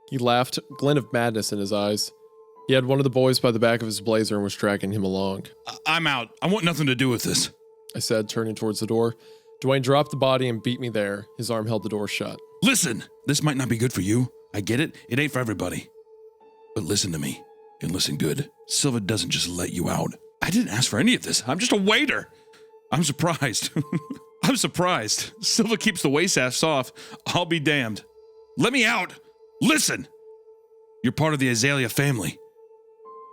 He laughed, a glint of madness in his eyes. He had one of the boys by the back of his blazer and was dragging him along. I'm out. I want nothing to do with this. I said, turning towards the door. Dwayne dropped the body and beat me there. His arm held the door shut. Listen, this might not be good for you. I get it. It ain't for everybody. But listen to me, and listen good. Silva doesn't just let you out. I didn't ask for any of this. I'm just a waiter. I'm surprised. I'm surprised. Silva keeps the waste ass off. I'll be damned. Let me out. Listen. You're part of the Azalea family.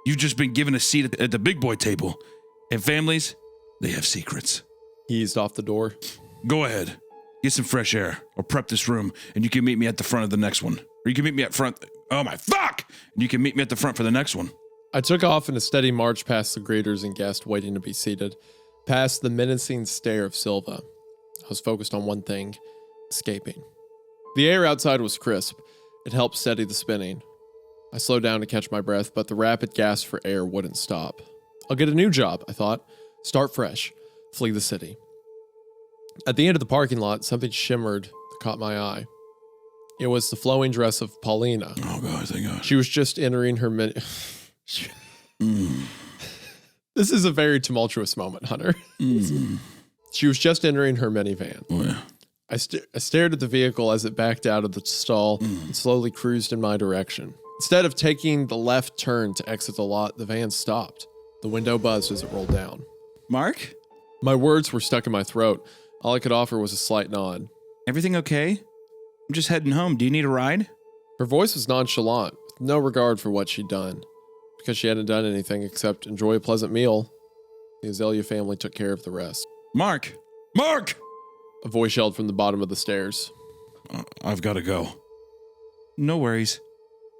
You've just been given a seat at the big boy table. And families, they have secrets. He eased off the door. Go ahead. Get some fresh air, or prep this room, and you can meet me at the front of the next one. Or you can meet me at front. Oh my fuck! And you can meet me at the front for the next one. I took off in a steady march past the greeters and guests waiting to be seated, past the menacing stare of Silva. I was focused on one thing, escaping. The air outside was crisp. It helped steady the spinning. I slowed down to catch my breath, but the rapid gasp for air wouldn't stop. I'll get a new job, I thought. Start fresh. Flee the city. At the end of the parking lot, something shimmered that caught my eye. It was the flowing dress of Paulina. Oh, God, thank God. She was just entering her mini... This is a very tumultuous moment, Hunter. She was just entering her minivan. Oh, yeah. I stared at the vehicle as it backed out of the stall and slowly cruised in my direction. Instead of taking the left turn to exit the lot, the van stopped. The window buzzed as it rolled down. Mark? My words were stuck in my throat. All I could offer was a slight nod. Everything okay? I'm just heading home. Do you need a ride? Her voice was nonchalant, with no regard for what she'd done. Because she hadn't done anything except enjoy a pleasant meal, the Azalea family took care of the rest. Mark! Mark! A voice yelled from the bottom of the stairs. I've got to go. No worries.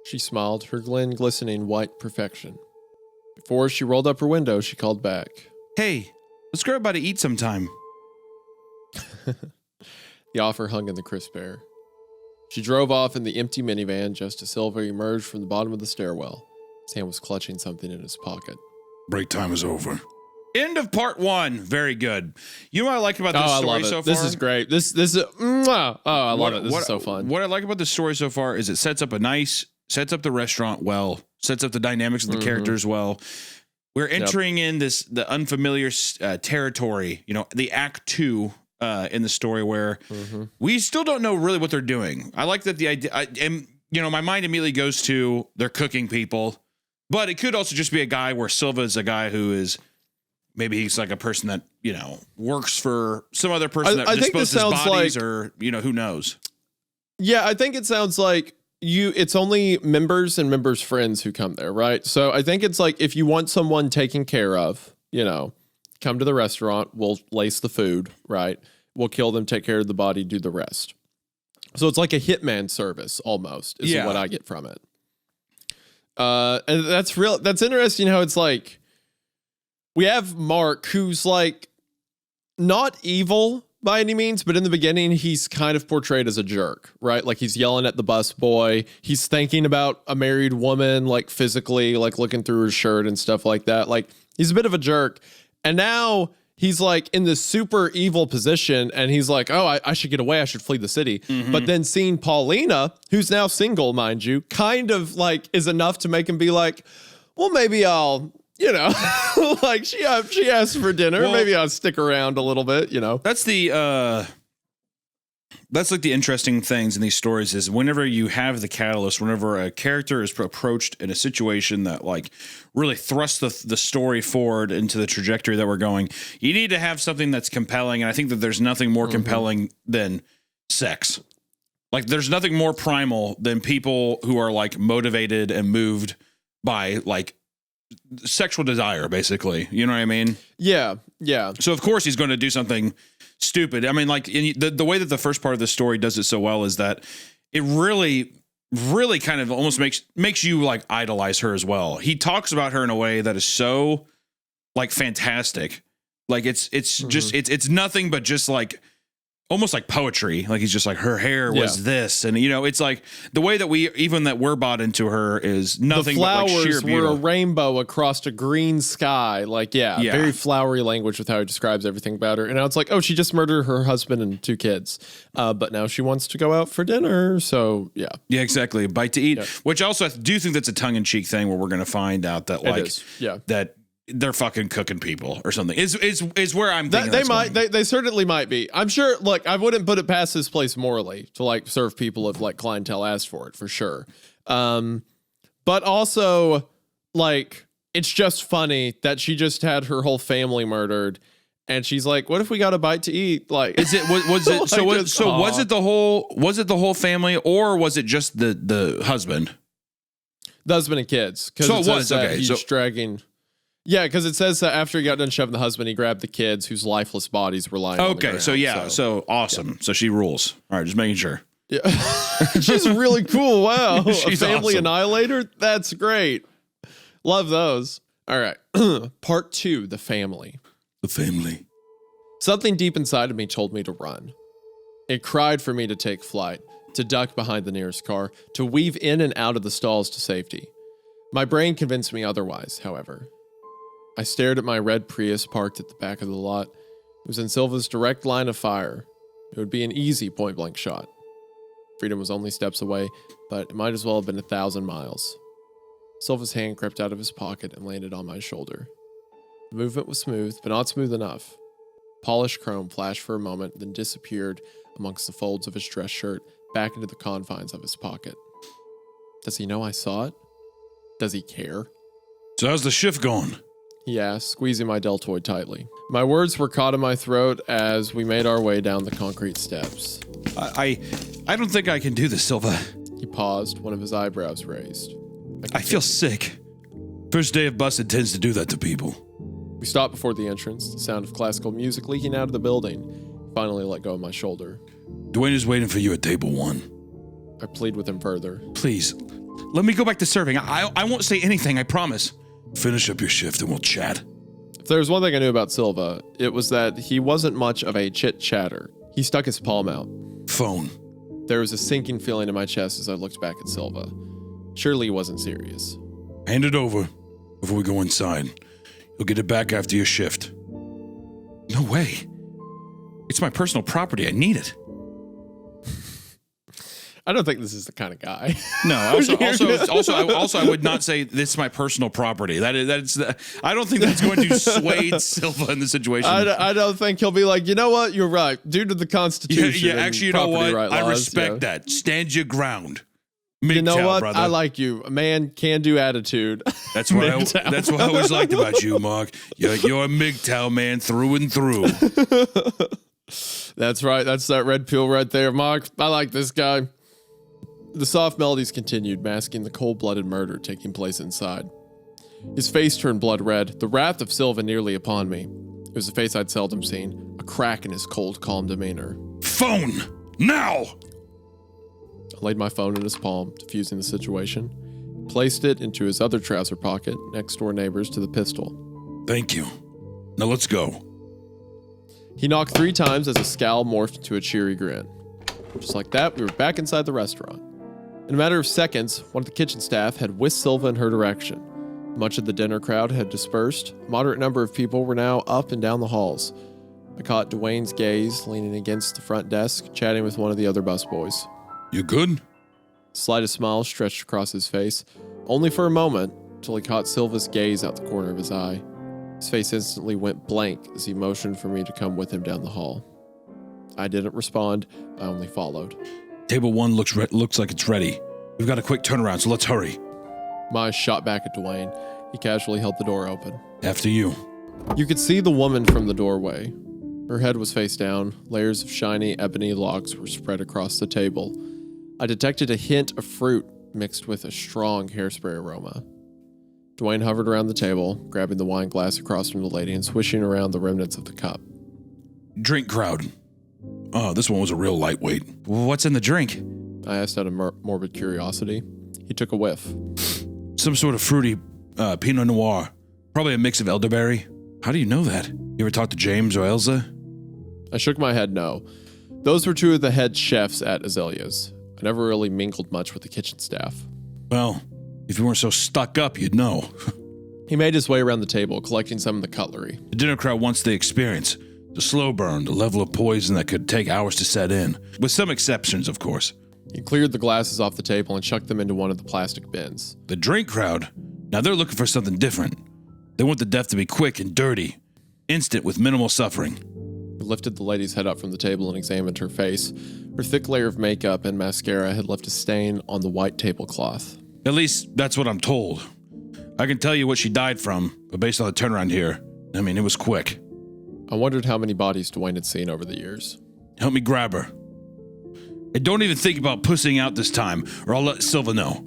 She smiled, her glistening white perfection. Before she rolled up her window, she called back. Hey, let's grab by to eat sometime. The offer hung in the crisp air. She drove off in the empty minivan just as Silver emerged from the bottom of the stairwell. His hand was clutching something in his pocket. Break time is over. End of part 1. Very good. You know what I like about this story so far? This is great. This is I love it. This is so fun. What I like about this story so far is it sets up the restaurant well, sets up the dynamics of the characters well. We're entering in the unfamiliar territory, the act 2 in the story where we still don't know really what they're doing. I like that the idea, my mind immediately goes to they're cooking people, but it could also just be a guy where Silva is a guy who is, maybe he's like a person that, works for some other person that disposes bodies or, who knows. Yeah, I think it sounds like it's only members and members' friends who come there, right? So I think it's like if you want someone taken care of, come to the restaurant, we'll lace the food, right? We'll kill them, take care of the body, do the rest. So it's like a hitman service almost is what I get from it. And that's interesting how it's like we have Mark who's like not evil by any means, but in the beginning he's kind of portrayed as a jerk, right? Like he's yelling at the busboy. He's thinking about a married woman, like physically, like looking through her shirt and stuff like that. Like he's a bit of a jerk. And now he's like in this super evil position and he's like, oh, I should get away. I should flee the city. But then seeing Paulina, who's now single, mind you, kind of like is enough to make him be like, well, maybe I'll, like she asked for dinner. Well, maybe I'll stick around a little bit, That's like the interesting things in these stories is whenever you have the catalyst, whenever a character is approached in a situation that like really thrusts the story forward into the trajectory that we're going, you need to have something that's compelling. And I think that there's nothing more compelling than sex. Like there's nothing more primal than people who are like motivated and moved by like sexual desire, basically. You know what I mean? Yeah. Yeah. So of course he's going to do something stupid. I mean, like the way that the first part of the story does it so well is that it really kind of almost makes you like idolize her as well. He talks about her in a way that is so like fantastic. Like it's just it's nothing but just like almost like poetry. Like he's just like her hair was this, and it's like the way that we're bought into her is nothing. The flowers but like sheer beauty. Were a rainbow across a green sky. Like very flowery language with how he describes everything about her. And now it's like, oh, she just murdered her husband and 2 kids, but now she wants to go out for dinner. So yeah, exactly. A bite to eat, which also I do think that's a tongue in cheek thing where we're going to find out that like that. They're fucking cooking people or something. Is where I'm thinking they certainly might be. I'm sure. Look, I wouldn't put it past this place morally to like serve people if like clientele asked for it for sure. But also like it's just funny that she just had her whole family murdered, and she's like, "What if we got a bite to eat?" Like, was it like was it the whole family or was it just the husband? The husband and kids. So it was okay. He's dragging. Yeah, because it says that after he got done shoving the husband, he grabbed the kids whose lifeless bodies were lying on the ground. So awesome. Yeah. So she rules. All right, just making sure. Yeah. She's really cool. Wow. She's a family awesome. Annihilator? That's great. Love those. All right. Part 2, the family. The family. Something deep inside of me told me to run. It cried for me to take flight. to duck behind the nearest car, to weave in and out of the stalls to safety. My brain convinced me otherwise, however. I stared at my red Prius parked at the back of the lot. It was in Silva's direct line of fire. It would be an easy point-blank shot. Freedom was only steps away, but it might as well have been 1,000 miles. Silva's hand crept out of his pocket and landed on my shoulder. The movement was smooth, but not smooth enough. Polished chrome flashed for a moment, then disappeared amongst the folds of his dress shirt, back into the confines of his pocket. Does he know I saw it? Does he care? So how's the shift going? He asked, squeezing my deltoid tightly. My words were caught in my throat as we made our way down the concrete steps. I don't think I can do this, Silva. He paused, one of his eyebrows raised. I feel sick. First day of busted tends to do that to people. We stopped before the entrance, the sound of classical music leaking out of the building. He finally let go of my shoulder. Dwayne is waiting for you at table 1. I plead with him further. Please, let me go back to serving. I won't say anything, I promise. Finish up your shift and we'll chat. If there was one thing I knew about Silva, it was that he wasn't much of a chit-chatter. He stuck his palm out. Phone. There was a sinking feeling in my chest as I looked back at Silva. Surely he wasn't serious. Hand it over before we go inside. You'll get it back after your shift. No way. It's my personal property. I need it. I don't think this is the kind of guy. No. Also, I would not say this is my personal property. I don't think that's going to sway Silva in the situation. I don't think he'll be like, you know what? You're right. Due to the Constitution. Yeah. Actually, you know what? Right I laws, respect that. Stand your ground. You know what? Brother. I like you. A man can do attitude. That's what I always liked about you, Mark. You're a MGTOW man through and through. That's right. That's that red pill right there, Mark. I like this guy. The soft melodies continued, masking the cold-blooded murder taking place inside. His face turned blood red, the wrath of Silva nearly upon me. It was a face I'd seldom seen, a crack in his cold, calm demeanor. Phone! Now! I laid my phone in his palm, diffusing the situation, placed it into his other trouser pocket, next door neighbors to the pistol. Thank you. Now let's go. He knocked 3 times as a scowl morphed into a cheery grin. Just like that, we were back inside the restaurant. In a matter of seconds, one of the kitchen staff had whisked Silva in her direction. Much of the dinner crowd had dispersed. A moderate number of people were now up and down the halls. I caught Dwayne's gaze leaning against the front desk, chatting with one of the other busboys. You good? The slightest smile stretched across his face, only for a moment, till he caught Silva's gaze out the corner of his eye. His face instantly went blank as he motioned for me to come with him down the hall. I didn't respond, I only followed. Table 1 looks like it's ready. We've got a quick turnaround, so let's hurry. My eyes shot back at Dwayne. He casually held the door open. After you. You could see the woman from the doorway. Her head was face down. Layers of shiny ebony locks were spread across the table. I detected a hint of fruit mixed with a strong hairspray aroma. Dwayne hovered around the table, grabbing the wine glass across from the lady and swishing around the remnants of the cup. Drink crowd. Oh, this one was a real lightweight. What's in the drink? I asked out of morbid curiosity. He took a whiff. Some sort of fruity Pinot Noir. Probably a mix of elderberry. How do you know that? You ever talk to James or Elsa? I shook my head no. Those were 2 of the head chefs at Azalea's. I never really mingled much with the kitchen staff. Well, if you weren't so stuck up, you'd know. He made his way around the table, collecting some of the cutlery. The dinner crowd wants the experience. The slow burn, the level of poison that could take hours to set in. With some exceptions, of course. He cleared the glasses off the table and chucked them into one of the plastic bins. The drink crowd, now they're looking for something different. They want the death to be quick and dirty. Instant with minimal suffering. He lifted the lady's head up from the table and examined her face. Her thick layer of makeup and mascara had left a stain on the white tablecloth. At least, that's what I'm told. I can tell you what she died from, but based on the turnaround here, it was quick. I wondered how many bodies Dwayne had seen over the years. Help me grab her. And don't even think about pussing out this time, or I'll let Silva know.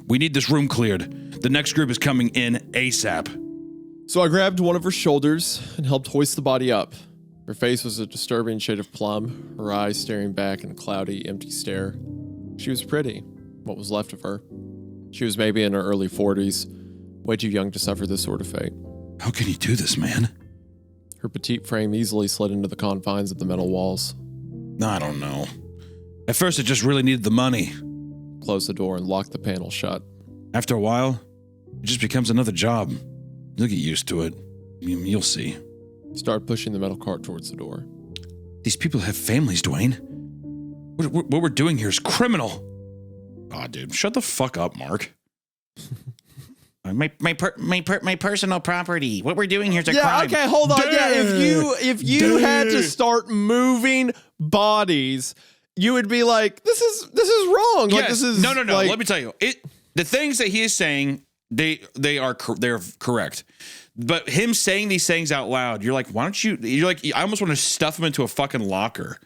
We need this room cleared. The next group is coming in ASAP. So I grabbed one of her shoulders and helped hoist the body up. Her face was a disturbing shade of plum, her eyes staring back in a cloudy, empty stare. She was pretty, what was left of her. She was maybe in her early 40s, way too young to suffer this sort of fate. How can you do this, man? Her petite frame easily slid into the confines of the metal walls. I don't know. At first, I just really needed the money. Close the door and lock the panel shut. After a while, it just becomes another job. You'll get used to it. You'll see. Start pushing the metal cart towards the door. These people have families, Dwayne. What we're doing here is criminal. Aw, dude, shut the fuck up, Mark. My personal property. What we're doing here is a crime. Okay, hold on. Yeah, if you had to start moving bodies, you would be like, this is wrong. Yes. Like this is no. like, Let me tell you, the things that he is saying, they're correct. But him saying these things out loud, you're like, why don't you? You're like, I almost want to stuff him into a fucking locker.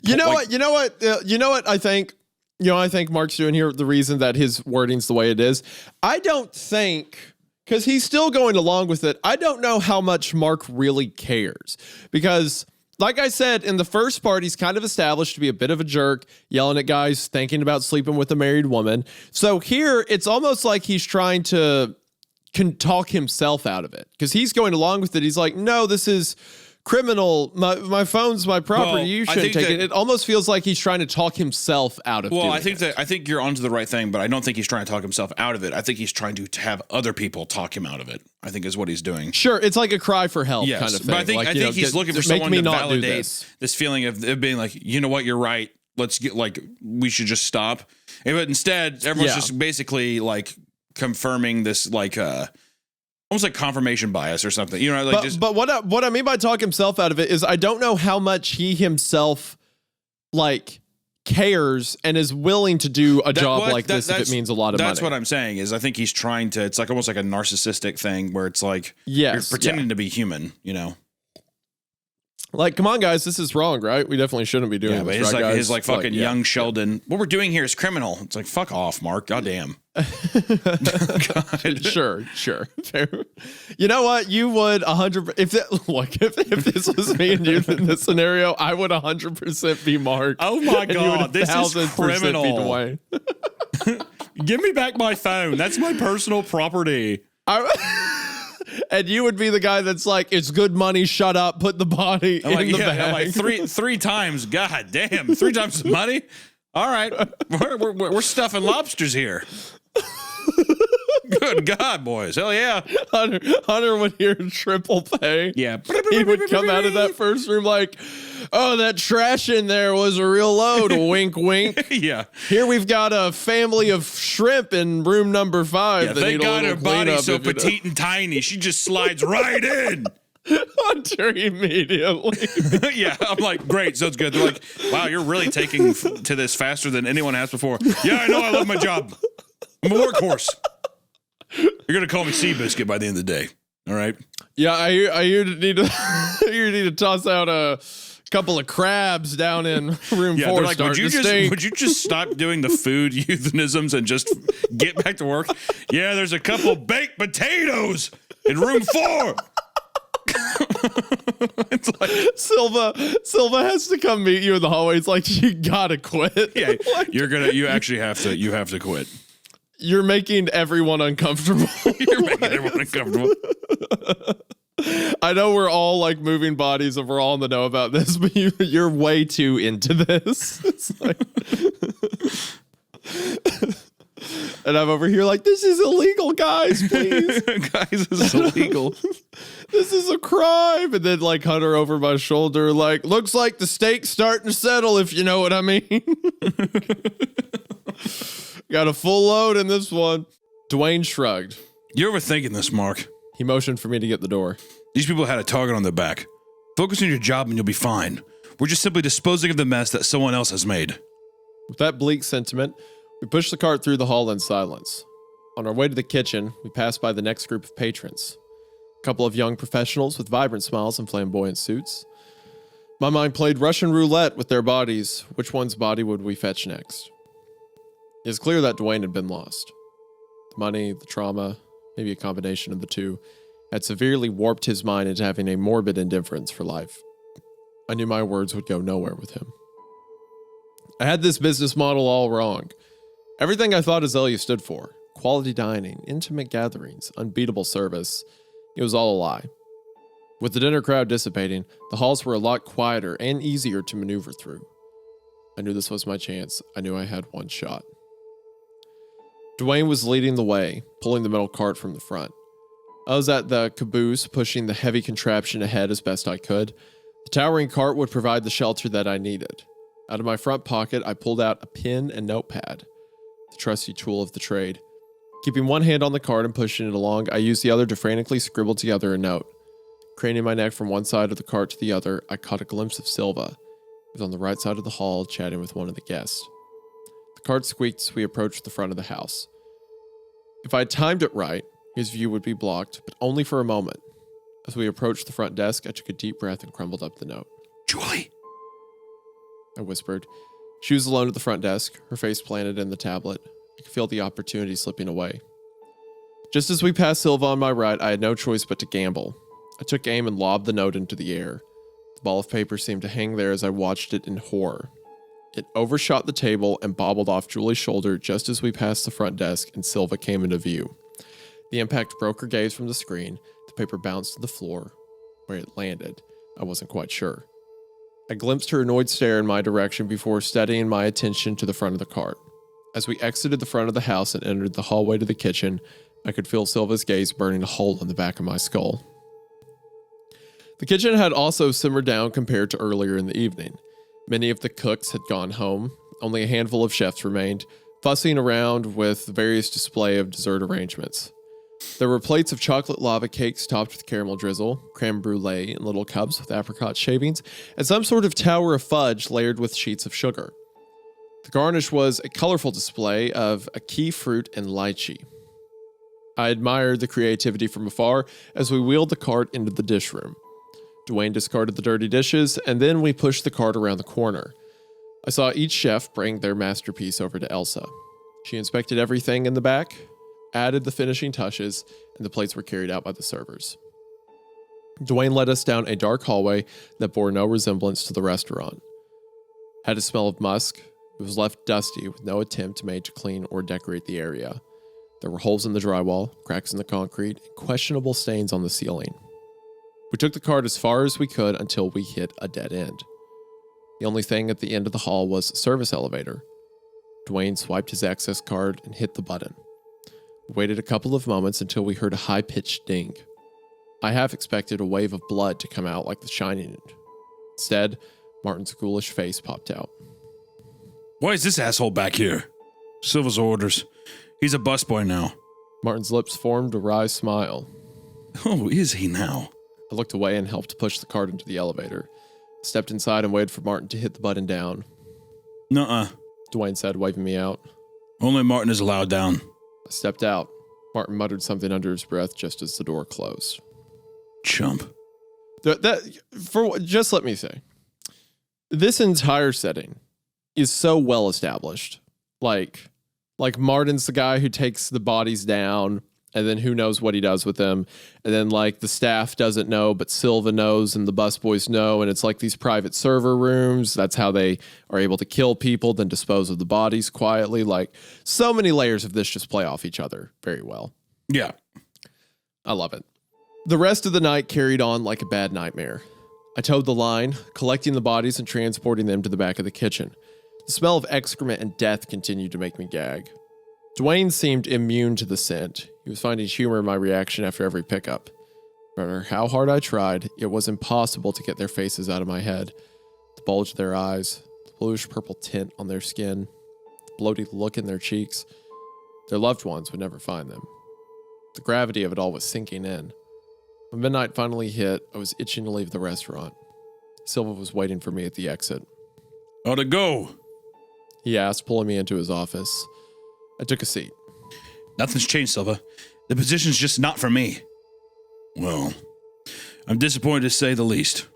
You know what? I think Mark's doing here. The reason that his wording's the way it is, I don't think, because he's still going along with it. I don't know how much Mark really cares, because, like I said, in the first part, he's kind of established to be a bit of a jerk, yelling at guys, thinking about sleeping with a married woman. So here, it's almost like he's trying to talk himself out of it, because he's going along with it. He's like, no, this is criminal. My phone's my property. Well, you shouldn't take it. It almost feels like he's trying to talk himself out of it. Well, I think you're onto the right thing, but I don't think he's trying to talk himself out of it. I think he's trying to have other people talk him out of it. I think is what he's doing. Sure, it's like a cry for help kind of thing. But I think he's looking for someone to validate this feeling of being like, you know what, you're right. Let's get we should just stop. But instead, everyone's just basically like confirming this almost like confirmation bias or something, you know. But what I mean by talk himself out of it is I don't know how much he himself cares and is willing to do a job like this if it means a lot of money. That's what I'm saying is I think he's trying to. It's like almost like a narcissistic thing where it's like you're pretending to be human, you know. Like, come on, guys, this is wrong, right? We definitely shouldn't be doing this, right, guys? His fucking young Sheldon. What we're doing here is criminal. It's like, fuck off, Mark. Goddamn. Sure. Fair. You know what? You would 100%. If this was me and you in this scenario, I would 100% be Mark. Oh my god, this is criminal. Be Dwayne. Give me back my phone. That's my personal property. And you would be the guy that's like, it's good money, shut up, put the body in the bag. I'm like three times, god damn, 3 times the money? All right, we're stuffing lobsters here. Good God, boys. Hell yeah. Hunter would hear triple pay. Yeah. He would come out of that first room like, oh, that trash in there was a real load. Wink, wink. Yeah. Here we've got a family of shrimp in room number 5. Yeah, thank God her body's so petite and tiny. She just slides right in. Hunter immediately. Yeah, I'm like, great, sounds good. They're like, wow, you're really taking to this faster than anyone has before. Yeah, I know, I love my job. I'm a workhorse. You're gonna call me Seabiscuit by the end of the day. All right. Yeah, I hear you need to toss out a couple of crabs down in room 4. They're like, would you just stop doing the food euphemisms and just get back to work? Yeah, there's a couple baked potatoes in room 4. It's like Silva has to come meet you in the hallway. It's like, you gotta quit. Yeah, you actually have to quit. You're making everyone uncomfortable. You're making everyone uncomfortable. I know we're all like moving bodies and we're all in the know about this, but you're way too into this. It's like, and I'm over here like, this is illegal, guys, please. Guys, this is illegal. This is a crime. And then like Hunter over my shoulder, like, looks like the steak's starting to settle, if you know what I mean. Got a full load in this one. Dwayne shrugged. You're overthinking this, Mark. He motioned for me to get the door. These people had a target on their back. Focus on your job and you'll be fine. We're just simply disposing of the mess that someone else has made. With that bleak sentiment, we pushed the cart through the hall in silence. On our way to the kitchen, we passed by the next group of patrons. A couple of young professionals with vibrant smiles and flamboyant suits. My mind played Russian roulette with their bodies. Which one's body would we fetch next? It was clear that Dwayne had been lost. The money, the trauma, maybe a combination of the two, had severely warped his mind into having a morbid indifference for life. I knew my words would go nowhere with him. I had this business model all wrong. Everything I thought Azalea stood for, quality dining, intimate gatherings, unbeatable service, it was all a lie. With the dinner crowd dissipating, the halls were a lot quieter and easier to maneuver through. I knew this was my chance. I knew I had one shot. Dwayne was leading the way, pulling the metal cart from the front. I was at the caboose, pushing the heavy contraption ahead as best I could. The towering cart would provide the shelter that I needed. Out of my front pocket, I pulled out a pen and notepad, the trusty tool of the trade. Keeping one hand on the cart and pushing it along, I used the other to frantically scribble together a note. Craning my neck from one side of the cart to the other, I caught a glimpse of Silva. He was on the right side of the hall, chatting with one of the guests. The cart squeaked as we approached the front of the house. If I had timed it right, his view would be blocked, but only for a moment. As we approached the front desk, I took a deep breath and crumbled up the note. Julie, I whispered. She was alone at the front desk, her face planted in the tablet. I could feel the opportunity slipping away. Just as we passed Silva on my right, I had no choice but to gamble. I took aim and lobbed the note into the air. The ball of paper seemed to hang there as I watched it in horror. It overshot the table and bobbled off Julie's shoulder just as we passed the front desk and Silva came into view. The impact broke her gaze from the screen. The paper bounced to the floor. Where it landed, I wasn't quite sure. I glimpsed her annoyed stare in my direction before steadying my attention to the front of the cart. As we exited the front of the house and entered the hallway to the kitchen, I could feel Silva's gaze burning a hole in the back of my skull. The kitchen had also simmered down compared to earlier in the evening. Many of the cooks had gone home. Only a handful of chefs remained, fussing around with various display of dessert arrangements. There were plates of chocolate lava cakes topped with caramel drizzle, creme brulee in little cups with apricot shavings, and some sort of tower of fudge layered with sheets of sugar. The garnish was a colorful display of a key fruit and lychee. I admired the creativity from afar as we wheeled the cart into the dish room. Dwayne discarded the dirty dishes, and then we pushed the cart around the corner. I saw each chef bring their masterpiece over to Elsa. She inspected everything in the back, added the finishing touches, and the plates were carried out by the servers. Dwayne led us down a dark hallway that bore no resemblance to the restaurant. Had a smell of musk. It was left dusty with no attempt made to clean or decorate the area. There were holes in the drywall, cracks in the concrete, and questionable stains on the ceiling. We took the cart as far as we could until we hit a dead end. The only thing at the end of the hall was a service elevator. Dwayne swiped his access card and hit the button. We waited a couple of moments until we heard a high-pitched ding. I half expected a wave of blood to come out like The Shining. Instead, Martin's ghoulish face popped out. why is this asshole back here? Silva's orders. He's a busboy now. Martin's lips formed a wry smile. Oh, is he now? I looked away and helped push the cart into the elevator. I stepped inside and waited for Martin to hit the button down. Nuh-uh. Dwayne said, waving me out. Only Martin is allowed down. I stepped out. Martin muttered something under his breath just as the door closed. Chump. Just let me say, this entire setting is so well established. Like Martin's the guy who takes the bodies down, and then who knows what he does with them. And then like the staff doesn't know, but Silva knows and the busboys know. And it's like these private server rooms. That's how they are able to kill people, then dispose of the bodies quietly. Like so many layers of this just play off each other very well. Yeah. I love it. The rest of the night carried on like a bad nightmare. I towed the line, collecting the bodies and transporting them to the back of the kitchen. The smell of excrement and death continued to make me gag. Dwayne seemed immune to the scent. He was finding humor in my reaction after every pickup. No matter how hard I tried, it was impossible to get their faces out of my head. The bulge of their eyes, the bluish purple tint on their skin, the bloated look in their cheeks. Their loved ones would never find them. The gravity of it all was sinking in. When midnight finally hit, I was itching to leave the restaurant. Silva was waiting for me at the exit. How'd it go? He asked, pulling me into his office. I took a seat. Nothing's changed, Silva. The position's just not for me. Well, I'm disappointed to say the least.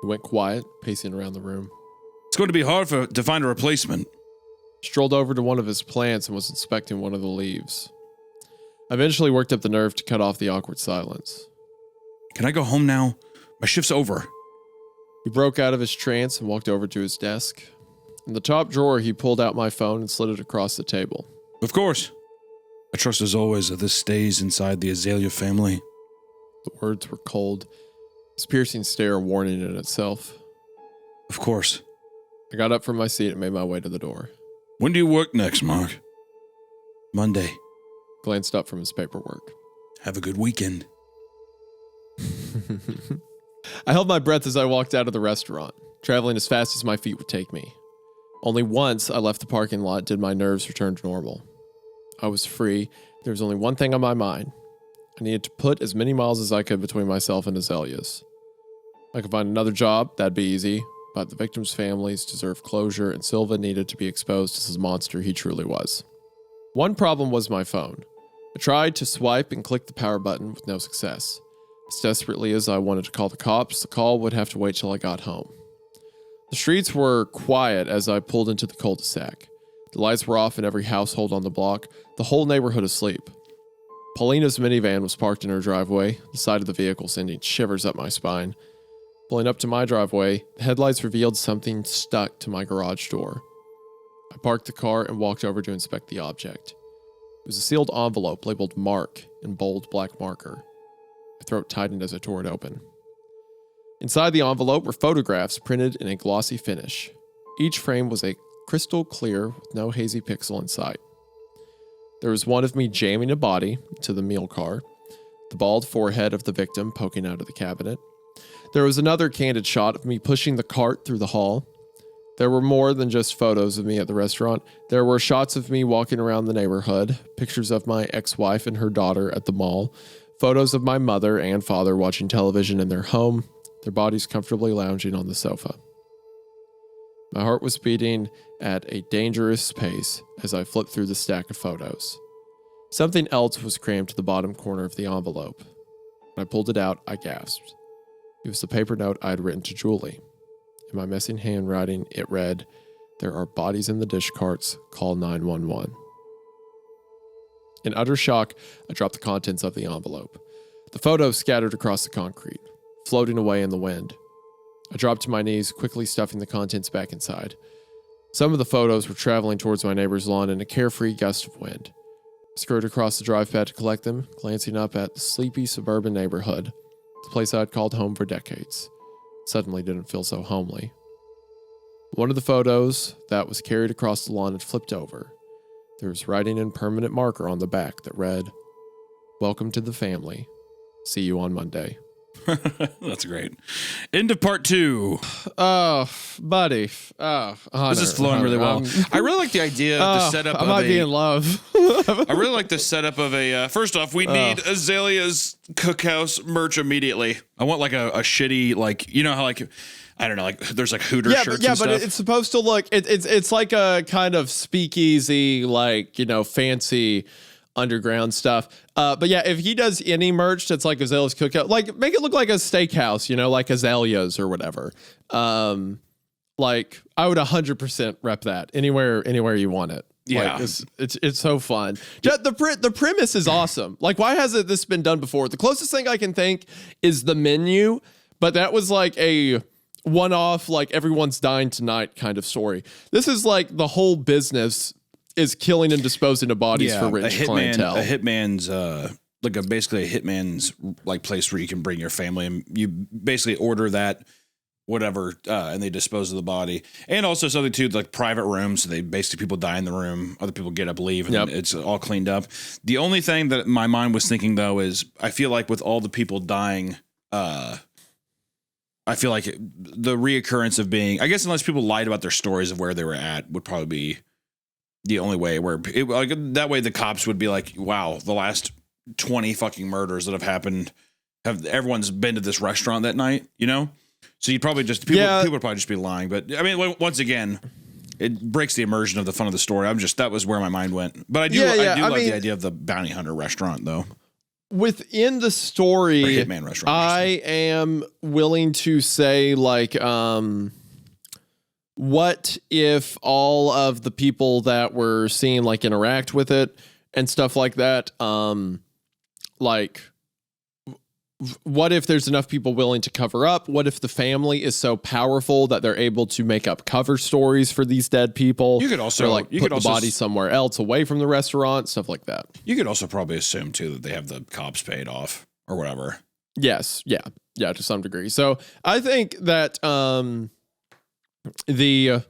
He went quiet, pacing around the room. It's going to be hard to find a replacement. Strolled over to one of his plants and was inspecting one of the leaves. I eventually worked up the nerve to cut off the awkward silence. Can I go home now? My shift's over. He broke out of his trance and walked over to his desk. In the top drawer, he pulled out my phone and slid it across the table. Of course. I trust as always that this stays inside the Azalea family. The words were cold, his piercing stare a warning in itself. Of course. I got up from my seat and made my way to the door. When do you work next, Mark? Monday. Glanced up from his paperwork. Have a good weekend. I held my breath as I walked out of the restaurant, traveling as fast as my feet would take me. Only once I left the parking lot did my nerves return to normal. I was free. There was only one thing on my mind. I needed to put as many miles as I could between myself and Azalea's. I could find another job, that'd be easy, but the victims' families deserve closure and Silva needed to be exposed as the monster he truly was. One problem was my phone. I tried to swipe and click the power button with no success. As desperately as I wanted to call the cops, the call would have to wait till I got home. The streets were quiet as I pulled into the cul-de-sac. The lights were off in every household on the block, the whole neighborhood asleep. Paulina's minivan was parked in her driveway, the side of the vehicle sending shivers up my spine. Pulling up to my driveway, the headlights revealed something stuck to my garage door. I parked the car and walked over to inspect the object. It was a sealed envelope labeled Mark in bold black marker. My throat tightened as I tore it open. Inside the envelope were photographs printed in a glossy finish. Each frame was a crystal clear with no hazy pixel in sight. There was one of me jamming a body to the meal car, the bald forehead of the victim poking out of the cabinet. There was another candid shot of me pushing the cart through the hall. There were more than just photos of me at the restaurant. There were shots of me walking around the neighborhood, pictures of my ex-wife and her daughter at the mall, photos of my mother and father watching television in their home, their bodies comfortably lounging on the sofa. My heart was beating at a dangerous pace as I flipped through the stack of photos. Something else was crammed to the bottom corner of the envelope. When I pulled it out, I gasped. It was the paper note I had written to Julie. In my messing handwriting, it read, "There are bodies in the dish carts. Call 911." In utter shock, I dropped the contents of the envelope. The photos scattered across the concrete, floating away in the wind. I dropped to my knees, quickly stuffing the contents back inside. Some of the photos were traveling towards my neighbor's lawn in a carefree gust of wind. I skirted across the drive pad to collect them, glancing up at the sleepy suburban neighborhood, the place I had called home for decades. It suddenly didn't feel so homely. One of the photos that was carried across the lawn had flipped over. There was writing in permanent marker on the back that read, "Welcome to the family. See you on Monday." That's great. End of part 2. Oh, buddy. Oh, Hunter, This is flowing really well. I really like the idea of the setup. I might be in love. I really like the setup of a. First off, we need Azalea's Cookhouse merch immediately. I want like a shitty, like, you know how like, I don't know, like there's like Hooter shirts. Yeah, and but stuff. it's supposed to look. It's like a kind of speakeasy, like, you know, fancy underground stuff. But yeah, if he does any merch that's like Azalea's Cookout, like make it look like a steakhouse, you know, like Azalea's or whatever. Like I would 100% rep that anywhere you want it. Yeah, like, it's so fun. The premise is awesome. Like, why hasn't this been done before? The closest thing I can think is the menu, but that was like a one-off, like everyone's dying tonight kind of story. This is like the whole business is killing and disposing of bodies for rich clientele. A hitman's basically a hitman's like place where you can bring your family and you basically order that whatever and they dispose of the body. And also something too, like private rooms. So they basically people die in the room, other people get up, leave, and it's all cleaned up. The only thing that my mind was thinking though is I feel like with all the people dying, I feel like the reoccurrence of being, I guess unless people lied about their stories of where they were at would probably be the only way where it, like that way the cops would be like, wow, the last 20 fucking murders that have happened everyone's been to this restaurant that night, you know? So you'd probably just, people would probably just be lying. But I mean, once again, it breaks the immersion of the fun of the story. That was where my mind went. But I do like the idea of the bounty hunter restaurant though. Within the story, or hitman restaurant, I am willing to say like, what if all of the people that we're seeing like interact with it and stuff like that, like what if there's enough people willing to cover up? What if the family is so powerful that they're able to make up cover stories for these dead people? You could also put the body somewhere else away from the restaurant, stuff like that. You could also probably assume too that they have the cops paid off or whatever. Yes, yeah, to some degree. So I think that the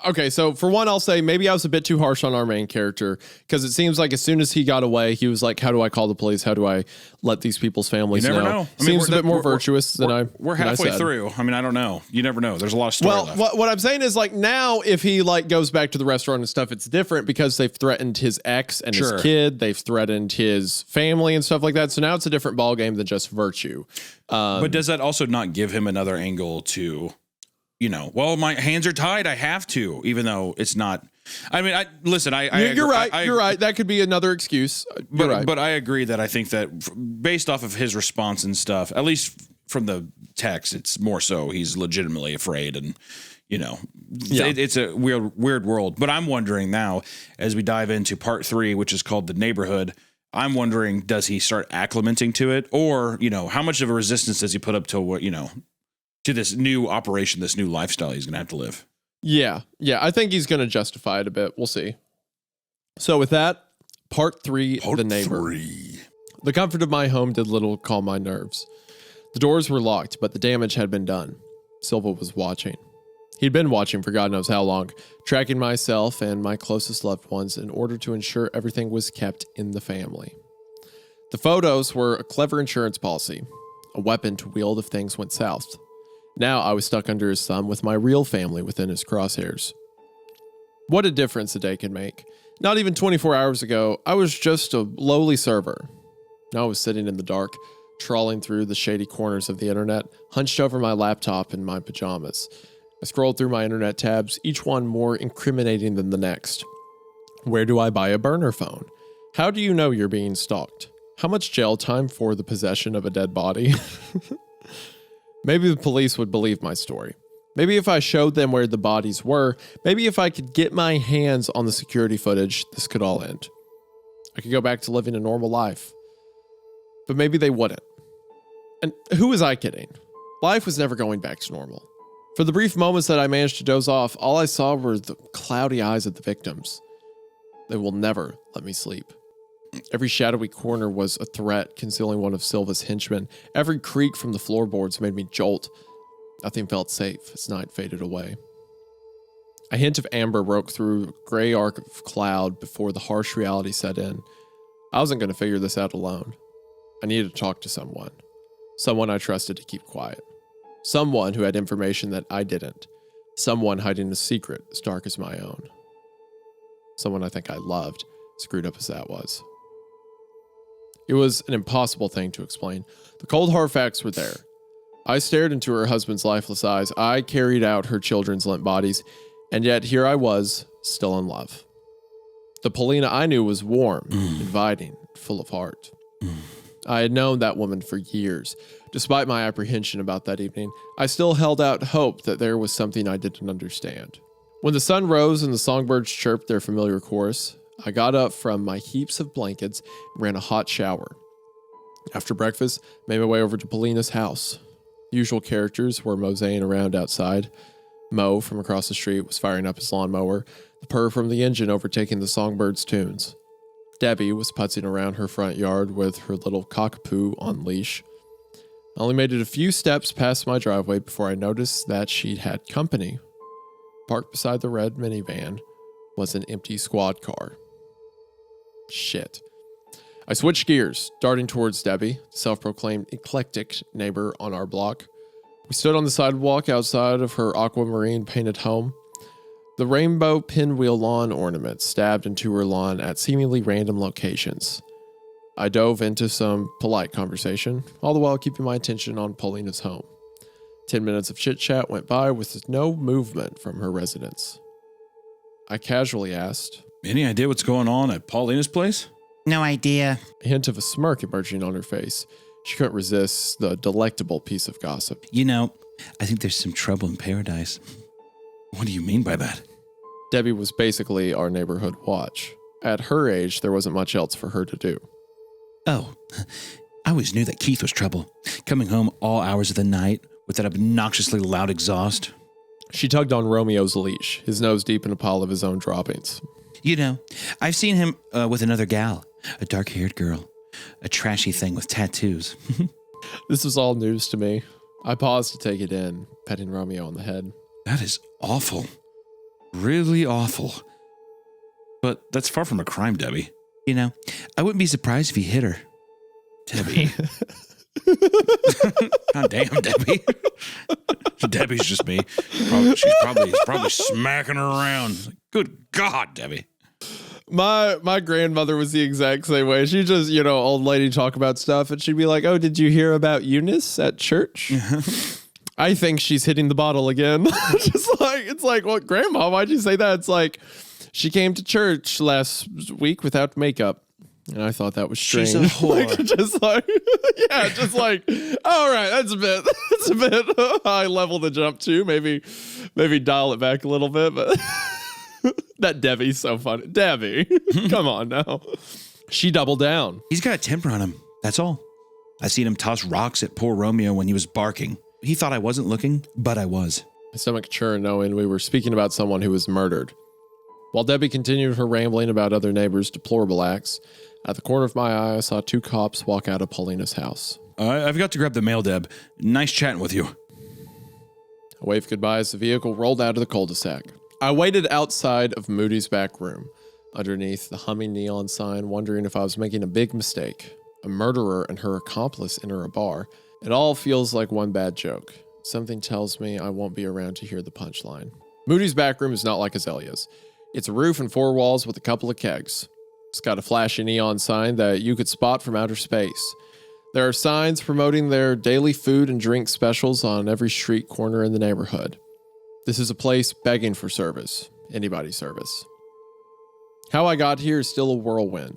Okay, so for one, I'll say maybe I was a bit too harsh on our main character because it seems like as soon as he got away, he was like, how do I call the police? How do I let these people's families You never know. I mean, Seems a bit more virtuous than I We're than I halfway said. through. I mean, I don't know. You never know. There's a lot of story Well, left. what I'm saying is like now if he like goes back to the restaurant and stuff, it's different because they've threatened his ex and Sure. his kid. They've threatened his family and stuff like that. So now it's a different ballgame than just virtue. But does that also not give him another angle to, well, my hands are tied. I have to, even though it's not. I mean, You're right. You're right. That could be another excuse. You're right. But I agree that I think that based off of his response and stuff, at least from the text, it's more so he's legitimately afraid and, it's a weird world. But I'm wondering now, as we dive into part 3, which is called The Neighborhood, I'm wondering, does he start acclimating to it? Or, how much of a resistance does he put up to this new operation, this new lifestyle he's going to have to live? Yeah. I think he's going to justify it a bit. We'll see. So with that, part 3, The Neighbor. The comfort of my home did little calm my nerves. The doors were locked, but the damage had been done. Silva was watching. He'd been watching for God knows how long, tracking myself and my closest loved ones in order to ensure everything was kept in the family. The photos were a clever insurance policy, a weapon to wield if things went south. Now I was stuck under his thumb with my real family within his crosshairs. What a difference a day can make. Not even 24 hours ago, I was just a lowly server. Now I was sitting in the dark, trawling through the shady corners of the internet, hunched over my laptop in my pajamas. I scrolled through my internet tabs, each one more incriminating than the next. Where do I buy a burner phone? How do you know you're being stalked? How much jail time for the possession of a dead body? Maybe the police would believe my story. Maybe if I showed them where the bodies were, maybe if I could get my hands on the security footage, this could all end. I could go back to living a normal life. But maybe they wouldn't. And who was I kidding? Life was never going back to normal. For the brief moments that I managed to doze off, all I saw were the cloudy eyes of the victims. They will never let me sleep. Every shadowy corner was a threat, concealing one of Silva's henchmen. Every creak from the floorboards made me jolt. Nothing felt safe as night faded away. A hint of amber broke through a gray arc of cloud before the harsh reality set in. I wasn't going to figure this out alone. I needed to talk to someone. Someone I trusted to keep quiet. Someone who had information that I didn't. Someone hiding a secret as dark as my own. Someone I think I loved, screwed up as that was. It was an impossible thing to explain. The cold hard facts were there. I stared into her husband's lifeless eyes. I carried out her children's limp bodies. And yet here I was, still in love. The Paulina I knew was warm, inviting, full of heart. I had known that woman for years. Despite my apprehension about that evening, I still held out hope that there was something I didn't understand. When the sun rose and the songbirds chirped their familiar chorus, I got up from my heaps of blankets and ran a hot shower. After breakfast, made my way over to Paulina's house. The usual characters were moseying around outside. Mo from across the street was firing up his lawnmower, the purr from the engine overtaking the songbirds' tunes. Debbie was putzing around her front yard with her little cockapoo on leash. I only made it a few steps past my driveway before I noticed that she'd had company. Parked beside the red minivan was an empty squad car. Shit. I switched gears, darting towards Debbie, the self-proclaimed eclectic neighbor on our block. We stood on the sidewalk outside of her aquamarine painted home. The rainbow pinwheel lawn ornaments stabbed into her lawn at seemingly random locations. I dove into some polite conversation, all the while keeping my attention on Paulina's home. 10 minutes of chit-chat went by with no movement from her residence. I casually asked, Any idea what's going on at Paulina's place? No idea. a hint of a smirk emerging on her face. She couldn't resist the delectable piece of gossip. I think there's some trouble in paradise. What do you mean by that? Debbie was basically our neighborhood watch. At her age, there wasn't much else for her to do. Oh, I always knew that Keith was trouble. Coming home all hours of the night with that obnoxiously loud exhaust. She tugged on Romeo's leash, his nose deep in a pile of his own droppings. I've seen him with another gal, a dark-haired girl, a trashy thing with tattoos. This was all news to me. I paused to take it in, petting Romeo on the head. That is awful. Really awful. But that's far from a crime, Debbie. You know, I wouldn't be surprised if he hit her. Debbie. God damn, Debbie. Debbie's just me. She's probably smacking her around. Good God, Debbie. My grandmother was the exact same way. She just, old lady talk about stuff and she'd be like, "Oh, did you hear about Eunice at church?" I think she's hitting the bottle again. It's like, what, Grandma, why'd you say that? It's like, she came to church last week without makeup. And I thought that was strange. She's a whore. All right, that's a bit high level to jump to. Maybe dial it back a little bit, but that Debbie's so funny. Debbie, come on now. She doubled down. He's got a temper on him. That's all. I seen him toss rocks at poor Romeo when he was barking. He thought I wasn't looking, but I was. My stomach churned knowing we were speaking about someone who was murdered. While Debbie continued her rambling about other neighbors' deplorable acts, at the corner of my eye, I saw 2 cops walk out of Paulina's house. I've got to grab the mail, Deb. Nice chatting with you. I waved goodbye as the vehicle rolled out of the cul-de-sac. I waited outside of Moody's back room, underneath the humming neon sign, wondering if I was making a big mistake. A murderer and her accomplice enter a bar. It all feels like one bad joke. Something tells me I won't be around to hear the punchline. Moody's back room is not like Azalea's. It's a roof and 4 walls with a couple of kegs. It's got a flashy neon sign that you could spot from outer space. There are signs promoting their daily food and drink specials on every street corner in the neighborhood. This is a place begging for service. Anybody's service. How I got here is still a whirlwind.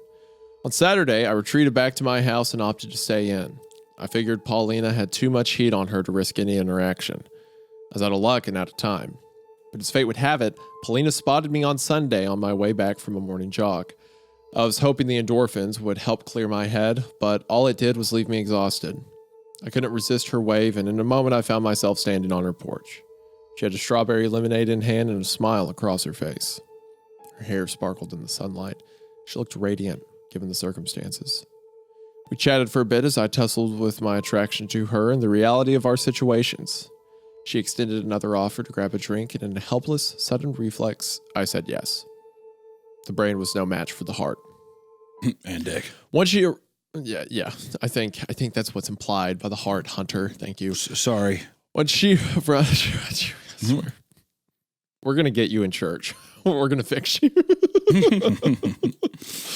On Saturday, I retreated back to my house and opted to stay in. I figured Paulina had too much heat on her to risk any interaction. I was out of luck and out of time. But as fate would have it, Paulina spotted me on Sunday on my way back from a morning jog. I was hoping the endorphins would help clear my head, but all it did was leave me exhausted. I couldn't resist her wave, and in a moment I found myself standing on her porch. She had a strawberry lemonade in hand and a smile across her face. Her hair sparkled in the sunlight. She looked radiant, given the circumstances. We chatted for a bit as I tussled with my attraction to her and the reality of our situations. She extended another offer to grab a drink, and in a helpless, sudden reflex, I said yes. The brain was no match for the heart. And dick. Once she... Yeah. I think that's what's implied by the heart, Hunter. Thank you. Sorry. When she... I swear. We're going to get you in church. We're going to fix you.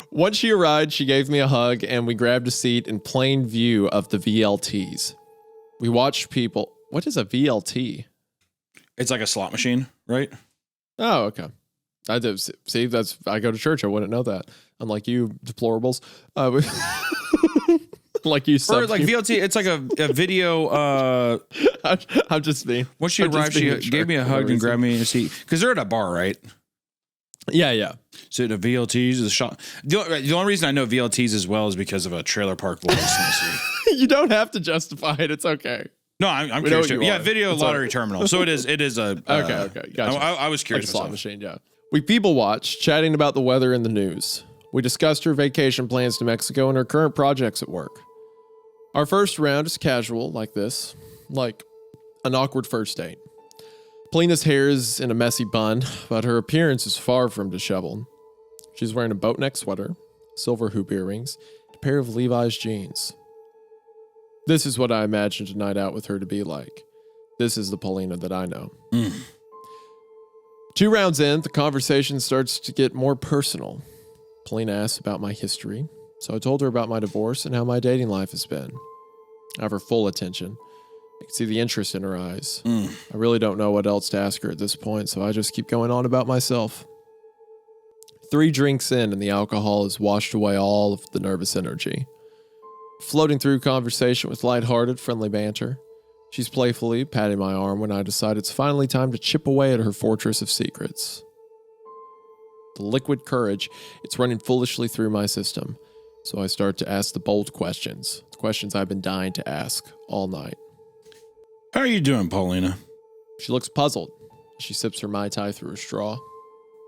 Once she arrived, she gave me a hug, and we grabbed a seat in plain view of the VLTs. We watched people... What is a VLT? It's like a slot machine, right? Oh, okay. I do. See, I go to church. I wouldn't know that. Unlike you, deplorables. Like you said. Or like VLT, it's like a video. I'm just being. Once she arrived, she gave me a hug and grabbed me a seat. Because they're at a bar, right? Yeah. So the VLTs is a shot. The only reason I know VLTs as well is because of a trailer park voice. You don't have to justify it. It's okay. No, I'm curious. Yeah, video it's lottery terminal. So it is a. Okay. Gotcha. I was curious. Like a slot machine, yeah. We people watched, chatting about the weather and the news. We discussed her vacation plans to Mexico and her current projects at work. Our first round is casual, like this. Like an awkward first date. Paulina's hair is in a messy bun, but her appearance is far from disheveled. She's wearing a boat neck sweater, silver hoop earrings, and a pair of Levi's jeans. This is what I imagined a night out with her to be like. This is the Paulina that I know. 2 rounds in, the conversation starts to get more personal. Paulina asks about my history, so I told her about my divorce and how my dating life has been. I have her full attention. I can see the interest in her eyes. I really don't know what else to ask her at this point, so I just keep going on about myself. 3 drinks in, and the alcohol has washed away all of the nervous energy. Floating through conversation with lighthearted, friendly banter. She's playfully patting my arm when I decide it's finally time to chip away at her fortress of secrets. The liquid courage, it's running foolishly through my system, so I start to ask the bold questions. The questions I've been dying to ask all night. How are you doing, Paulina? She looks puzzled. She sips her Mai Tai through a straw.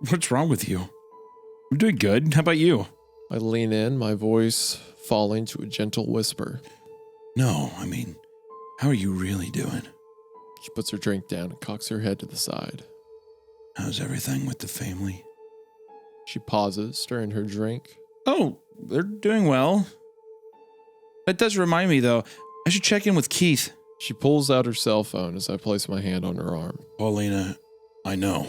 What's wrong with you? I'm doing good. How about you? I lean in, my voice falling to a gentle whisper. No, I mean, how are you really doing? She puts her drink down and cocks her head to the side. How's everything with the family? She pauses, stirring her drink. Oh, they're doing well. That does remind me, though. I should check in with Keith. She pulls out her cell phone as I place my hand on her arm. Paulina, I know.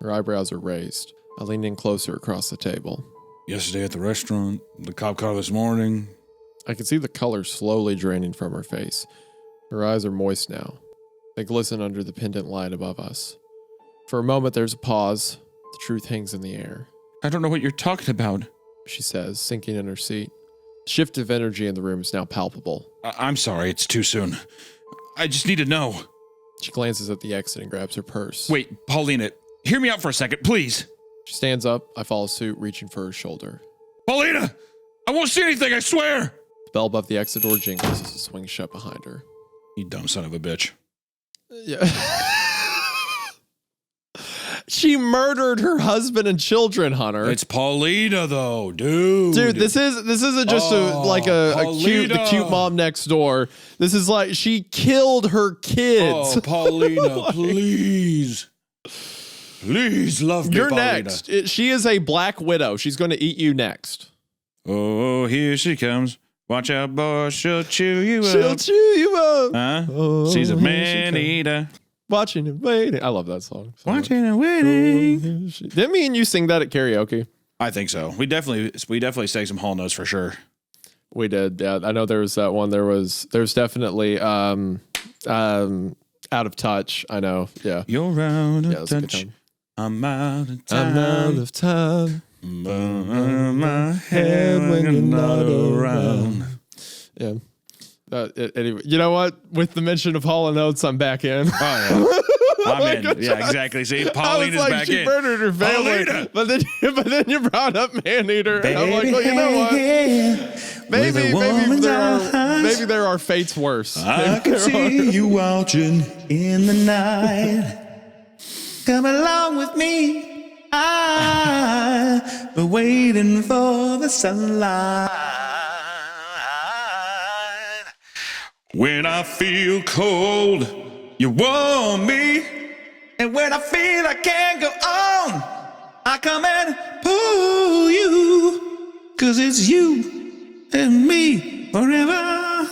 Her eyebrows are raised. I lean in closer across the table. Yesterday at the restaurant, the cop car this morning. I can see the color slowly draining from her face. Her eyes are moist now. They glisten under the pendant light above us. For a moment, there's a pause. The truth hangs in the air. I don't know what you're talking about. She says, sinking in her seat. The shift of energy in the room is now palpable. I'm sorry, it's too soon. I just need to know. She glances at the exit and grabs her purse. Wait, Paulina, hear me out for a second, please. She stands up. I follow suit, reaching for her shoulder. Paulina! I won't see anything, I swear! The bell above the exit door jingles as it swings shut behind her. You dumb son of a bitch. Yeah. She murdered her husband and children, Hunter. It's Paulina, though, dude. Dude, this isn't just the cute mom next door. This is like she killed her kids. Oh, Paulina, please. Please love me, You're Paulina. next. She is a black widow. She's going to eat you next. Oh, here she comes. Watch out, boy. She'll chew you She'll up. chew you up. Huh? Oh, She's a here man she eater. Watching and waiting. I love that song. Watching and waiting. Didn't me and you sing that at karaoke? I think so. We definitely sang some Hall notes for sure. We did. Yeah, I know there was that one. There's definitely out of touch. I know. Yeah. You're out of Yeah, that's a good touch. time. I'm out of time. I'm out of time. Burn my head when you're not around. Yeah. Anyway, you know what? With the mention of Hall and Oates, I'm back in. Oh yeah, I'm in. Yeah, exactly. See, Paulina's I was like, back she in. murdered her family, Paulina! but then you brought up Maneater, and I'm like, well, you know what? Maybe there are fates worse. I can see you watching in the night. Come along with me. I've been waiting for the sunlight. When I feel cold, you warm me. And when I feel I can't go on, I come and pull you. 'Cause it's you and me forever.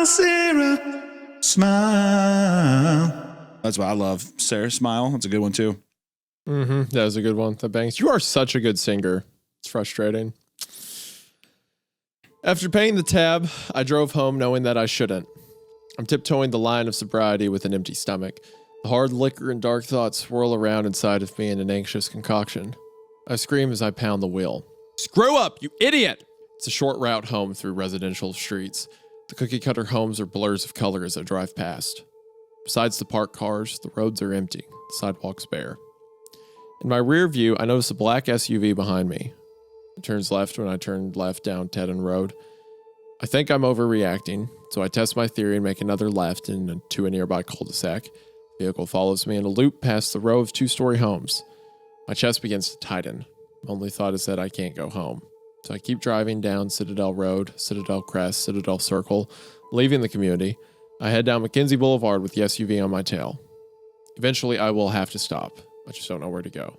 Sarah, smile. That's what I love. Sarah, smile. That's a good one too. Mm-hmm. That was a good one. That bangs. You are such a good singer. It's frustrating. After paying the tab, I drove home knowing that I shouldn't. I'm tiptoeing the line of sobriety with an empty stomach. The hard liquor and dark thoughts swirl around inside of me in an anxious concoction. I scream as I pound the wheel. Screw up, you idiot! It's a short route home through residential streets. The cookie-cutter homes are blurs of color as I drive past. Besides the parked cars, the roads are empty, the sidewalks bare. In my rear view, I notice a black SUV behind me. It turns left when I turn left down Tedden Road. I think I'm overreacting, so I test my theory and make another left to a nearby cul-de-sac. The vehicle follows me in a loop past the row of two-story homes. My chest begins to tighten. My only thought is that I can't go home. So I keep driving down Citadel Road, Citadel Crest, Citadel Circle, leaving the community. I head down Mackenzie Boulevard with the SUV on my tail. Eventually, I will have to stop. I just don't know where to go.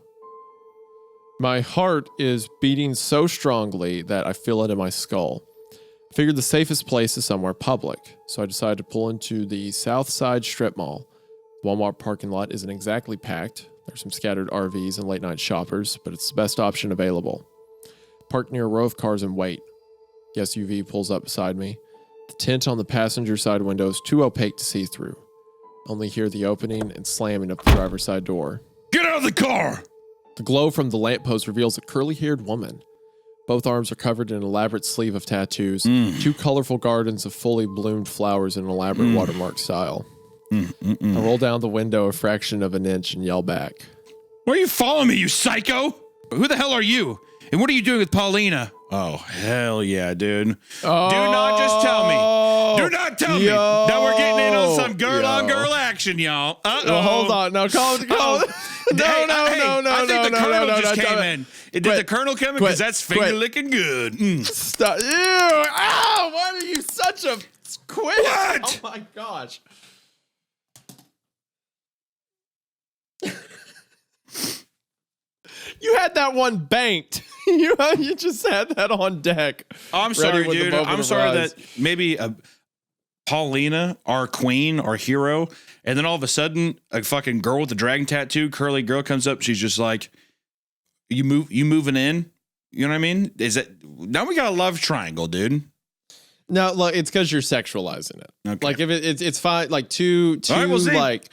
My heart is beating so strongly that I feel it in my skull. I figured the safest place is somewhere public, so I decided to pull into the South Side Strip Mall. The Walmart parking lot isn't exactly packed. There's some scattered RVs and late-night shoppers, but it's the best option available. Park near a row of cars and wait. The SUV pulls up beside me. The tint on the passenger side window is too opaque to see through. Only hear the opening and slamming of the driver's side door. Get out of the car! The glow from the lamppost reveals a curly-haired woman. Both arms are covered in an elaborate sleeve of tattoos, two colorful gardens of fully bloomed flowers in an elaborate watermark style. I roll down the window a fraction of an inch and yell back. Why are you following me, you psycho? Who the hell are you? And what are you doing with Paulina? Oh, hell yeah, dude. Oh, Do not just tell me. Do not tell me that we're getting in on some girl-on-girl action, y'all. Uh-oh. Well, hold on. No, call. No. I think the Colonel just came in. Did the Colonel come in? Because that's finger-licking good. Stop. Ew. Ow, why are you such a quit? What? Oh, my gosh. You had that one banked. You just had that on deck. I'm sorry, with the dude. moment I'm of sorry rise. that maybe Paulina, our queen, our hero, and then all of a sudden, a fucking girl with a dragon tattoo, curly girl comes up. She's just like, you moving in? You know what I mean? Is it now we got a love triangle, dude? No, look, it's because you're sexualizing it. Okay. Like if it's fine, like two All right, we'll see. like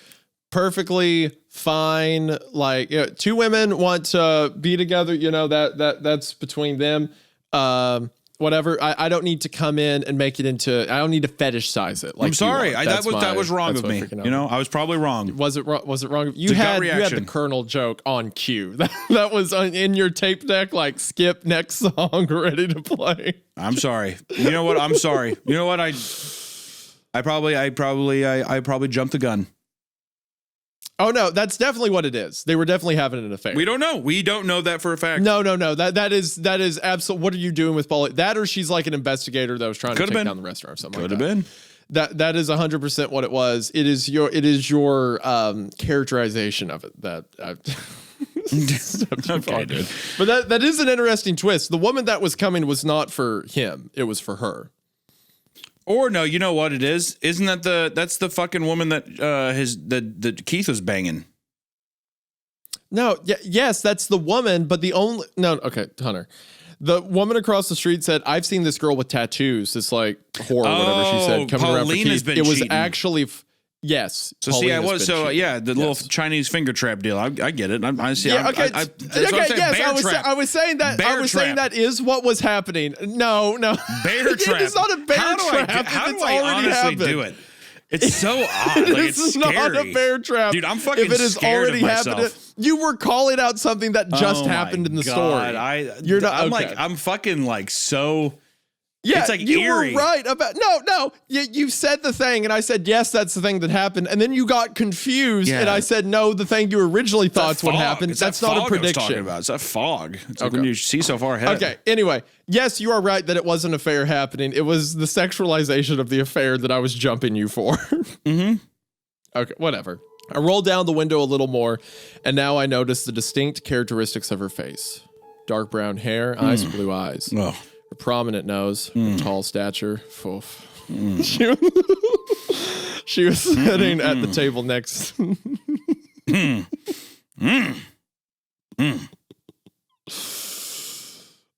perfectly fine, like two women want to be together. You know that's between them. Whatever. I don't need to come in and make it into. I don't need to fetishize it. Like I'm sorry. you are. That was wrong of me. You know, I was probably wrong. Was it wrong? Was it wrong? You It's a gut had the reaction. Colonel joke on cue. That was in your tape deck. Like skip next song, ready to play. I'm sorry. You know what? I'm sorry. You know what? I probably jumped the gun. Oh no, that's definitely what it is. They were definitely having an affair. We don't know. We don't know that for a fact. No. That is absolute. What are you doing with Paula? That or she's like an investigator that was trying to take down the restaurant or something. Could like have that. been. That is 100% what it was. It is your characterization of it that. Okay, dude. But that is an interesting twist. The woman that was coming was not for him. It was for her. Or no, you know what it is? Isn't that that's the fucking woman that that Keith was banging? No, yes, that's the woman, but okay, Hunter. The woman across the street said, "I've seen this girl with tattoos." This like whore, whatever she said, coming around for Paulina's Keith. been it was cheating. actually yes. So see, I Paulina's was been cheating. yeah, the little Chinese finger trap deal. I get it. I see. Yeah, okay. That's what I'm saying. Yes, Bear trap. I was saying that. Bear I was saying trap. that is what was happening. No. Bear trap. It's not a bear trap. How do It's I already honestly happened. do it? It's so odd. Like, it's It's scary. not a bear trap. Dude, I'm fucking if it is scared already of myself. happened. You were calling out something that just Oh my happened in the God. story. You're not. I'm okay. like, I'm fucking like so. Yeah, it's like you eerie. were right about no. You said the thing, and I said yes, that's the thing that happened, and then you got confused, Yeah. and I said no, the thing you originally thought's what Fog. happened. It's that's that not a fog I was prediction. talking about. It's that fog. It's like Okay. when you see so far ahead. Okay. Anyway, yes, you are right that it was an affair happening. It was the sexualization of the affair that I was jumping you for. Mm-hmm. Okay, whatever. I rolled down the window a little more, and now I notice the distinct characteristics of her face: dark brown hair, ice blue eyes. Oh. Her prominent nose, her tall stature. Oof. She was sitting at the table next.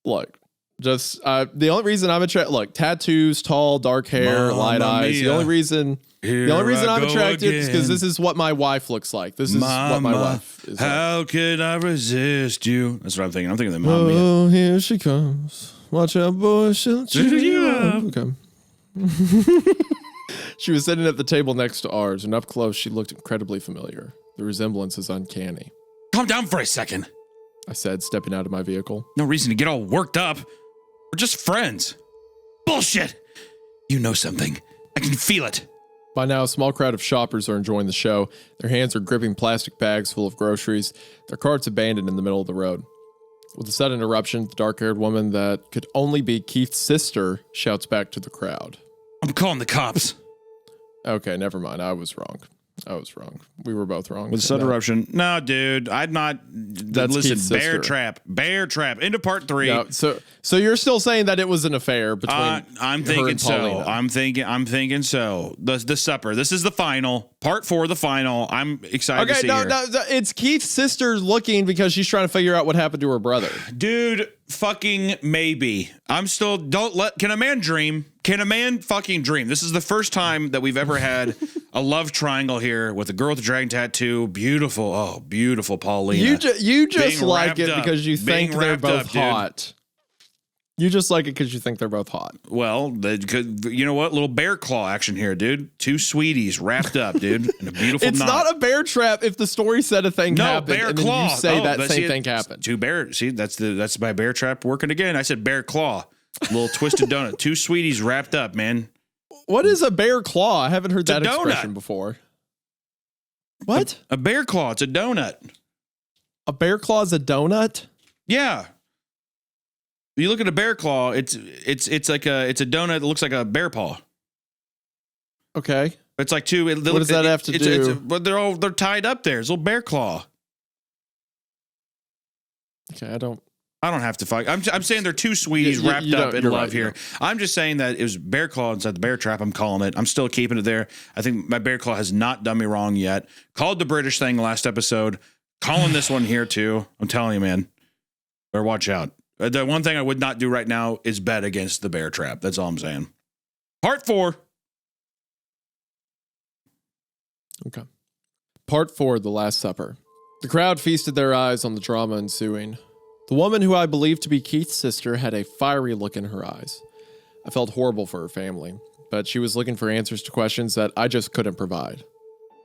Look, just the only reason I'm attracted. Look, tattoos, tall, dark hair, Mamma light eyes. mia. The only reason I I'm go attracted is because again. this is what my wife looks like. This is what my Mama, wife is like. how could I resist you? That's what I'm thinking. I'm thinking of the Mamma Mia. Oh, here she comes. Watch out, boy. She'll chew you up. Okay. She was sitting at the table next to ours, and up close, she looked incredibly familiar. The resemblance is uncanny. Calm down for a second. I said, stepping out of my vehicle. No reason to get all worked up. We're just friends. Bullshit. You know something. I can feel it. By now, a small crowd of shoppers are enjoying the show. Their hands are gripping plastic bags full of groceries, their carts abandoned in the middle of the road. With a sudden interruption, the dark-haired woman that could only be Keith's sister shouts back to the crowd. I'm calling the cops. Okay, never mind. I was wrong. We were both wrong. With a sudden eruption. No, dude. I'd not. That's Listen, Keith's bear sister. trap. Bear trap. Into part 3. No, so you're still saying that it was an affair between I'm her thinking and so. Paulina. I'm thinking so. The supper. This is the final. Part 4, the final. I'm excited to Okay, see no, her. it's Keith's sister looking because she's trying to figure out what happened to her brother. Dude, fucking maybe. I'm still, can a man dream? Can a man fucking dream? This is the first time that we've ever had a love triangle here with a girl with a dragon tattoo. Beautiful. Beautiful Paulina. You just Being like wrapped it up. because you Being think they're wrapped both up, dude. hot. You just like it because you think they're both hot. Well, you know what? Little bear claw action here, dude. 2 sweeties wrapped up, dude, in a beautiful It's knot. not a bear trap if the story said a thing No, happened bear and claw. then you say that but same see, thing happened. 2 bear. See, that's my bear trap working again. I said bear claw. Little twisted donut. 2 sweeties wrapped up, man. What is a bear claw? I haven't heard It's a that expression donut. before. What? A bear claw. It's a donut. A bear claw is a donut? Yeah. You look at a bear claw. It's like it's a donut that looks like a bear paw. Okay. It's like 2. What does that have to do? But they're tied up there. It's a little bear claw. Okay, I don't have to fight. I'm saying they're two sweeties You- wrapped you up don't- in you're love right, you here. don't. I'm just saying that it was bear claw inside the bear trap. I'm calling it. I'm still keeping it there. I think my bear claw has not done me wrong yet. Called the British thing last episode. Calling this one here too. I'm telling you, man. Better watch out. The one thing I would not do right now is bet against the bear trap. That's all I'm saying. Part 4. Okay. Part 4, The Last Supper. The crowd feasted their eyes on the drama ensuing. The woman who I believed to be Keith's sister had a fiery look in her eyes. I felt horrible for her family, but she was looking for answers to questions that I just couldn't provide.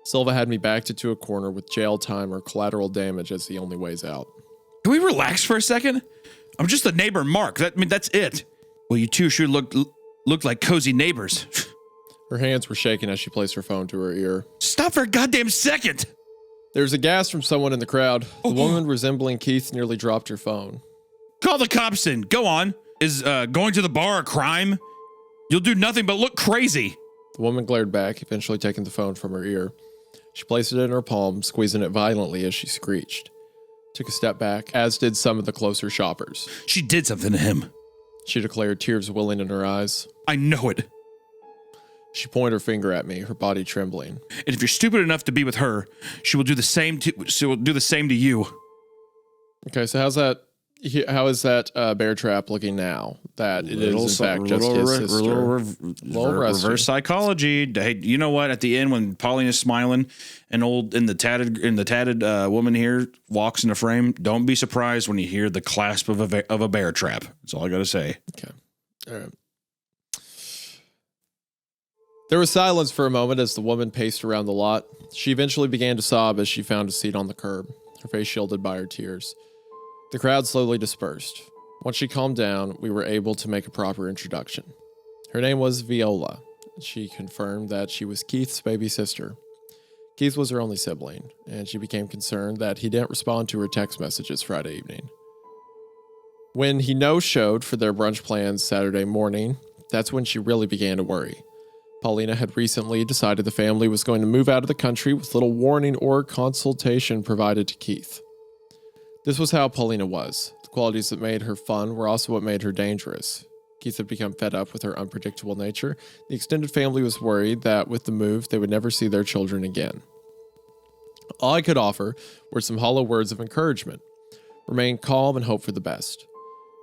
Silva had me backed into a corner with jail time or collateral damage as the only ways out. Can we relax for a second? I'm just the neighbor, Mark. That's it. Well, you two sure look like cozy neighbors. Her hands were shaking as she placed her phone to her ear. Stop for a goddamn second. There was a gasp from someone in the crowd. The woman resembling Keith nearly dropped her phone. Call the cops in. Go on. Is going to the bar a crime? You'll do nothing but look crazy. The woman glared back, eventually taking the phone from her ear. She placed it in her palm, squeezing it violently as she screeched. Took a step back, as did some of the closer shoppers. She did something to him. She declared, tears welling in her eyes. I know it. She pointed her finger at me, her body trembling. And if you're stupid enough to be with her, she will do the same to you. Okay, so how is that bear trap looking now? That it is in fact just his sister. Reverse psychology. Hey, you know what? At the end, when Paulina's smiling, and the tatted woman here walks in the frame, don't be surprised when you hear the clasp of a bear trap. That's all I gotta say. Okay, all right. There was silence for a moment as the woman paced around the lot. She eventually began to sob as she found a seat on the curb, her face shielded by her tears. The crowd slowly dispersed. Once she calmed down, we were able to make a proper introduction. Her name was Viola. She confirmed that she was Keith's baby sister. Keith was her only sibling, and she became concerned that he didn't respond to her text messages Friday evening. When he no-showed for their brunch plans Saturday morning, that's when she really began to worry. Paulina had recently decided the family was going to move out of the country with little warning or consultation provided to Keith. This was how Paulina was. The qualities that made her fun were also what made her dangerous. Keith had become fed up with her unpredictable nature. The extended family was worried that with the move, they would never see their children again. All I could offer were some hollow words of encouragement. Remain calm and hope for the best.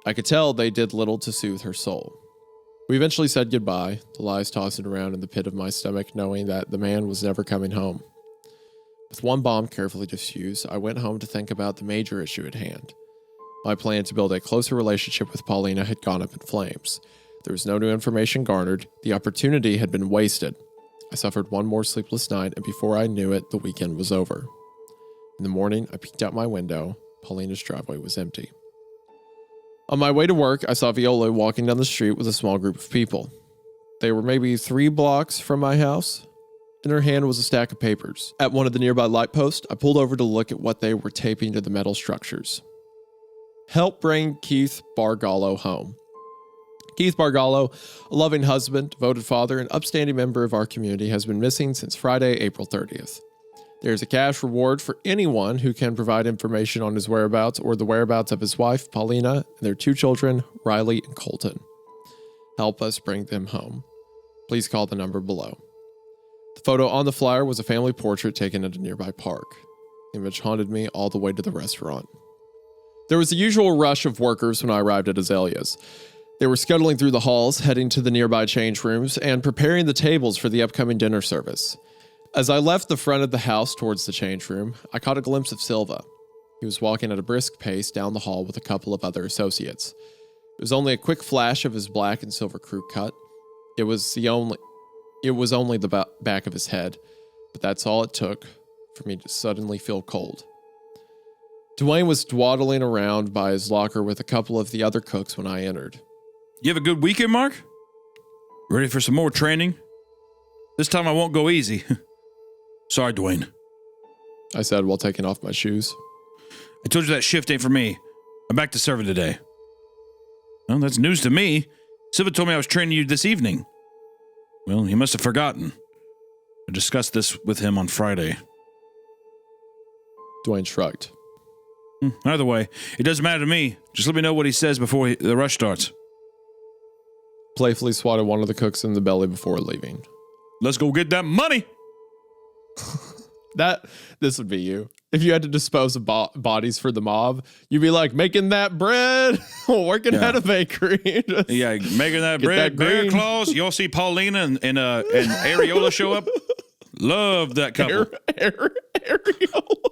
I could tell they did little to soothe her soul. We eventually said goodbye, the lies tossing around in the pit of my stomach, knowing that the man was never coming home. With one bomb carefully diffused, I went home to think about the major issue at hand. My plan to build a closer relationship with Paulina had gone up in flames. There was no new information garnered. The opportunity had been wasted. I suffered one more sleepless night, and before I knew it, the weekend was over. In the morning, I peeked out my window. Paulina's driveway was empty. On my way to work, I saw Viola walking down the street with a small group of people. They were maybe 3 blocks from my house. In her hand was a stack of papers. At one of the nearby light posts, I pulled over to look at what they were taping to the metal structures. Help bring Keith Bargallo home. Keith Bargallo, a loving husband, devoted father, and upstanding member of our community, has been missing since Friday, April 30th. There is a cash reward for anyone who can provide information on his whereabouts or the whereabouts of his wife, Paulina, and their 2 children, Riley and Colton. Help us bring them home. Please call the number below. The photo on the flyer was a family portrait taken at a nearby park. The image haunted me all the way to the restaurant. There was the usual rush of workers when I arrived at Azalea's. They were scuttling through the halls, heading to the nearby change rooms, and preparing the tables for the upcoming dinner service. As I left the front of the house towards the change room, I caught a glimpse of Silva. He was walking at a brisk pace down the hall with a couple of other associates. It was only a quick flash of his black and silver crew cut. It was only the back of his head, but that's all it took for me to suddenly feel cold. Dwayne was dawdling around by his locker with a couple of the other cooks when I entered. You have a good weekend, Mark? Ready for some more training? This time I won't go easy. Sorry, Dwayne. I said while taking off my shoes. I told you that shift ain't for me. I'm back to serving today. Well, that's news to me. Silva told me I was training you this evening. Well, he must have forgotten. I discussed this with him on Friday. Dwayne shrugged. Either way, it doesn't matter to me. Just let me know what he says before the rush starts. Playfully swatted one of the cooks in the belly before leaving. Let's go get that money. This would be you. If you had to dispose of bodies for the mob, you'd be like making that bread, working at a bakery. Yeah, making that bread. Bear claws. You'll see Paulina and Areola show up. Love that couple. Areola.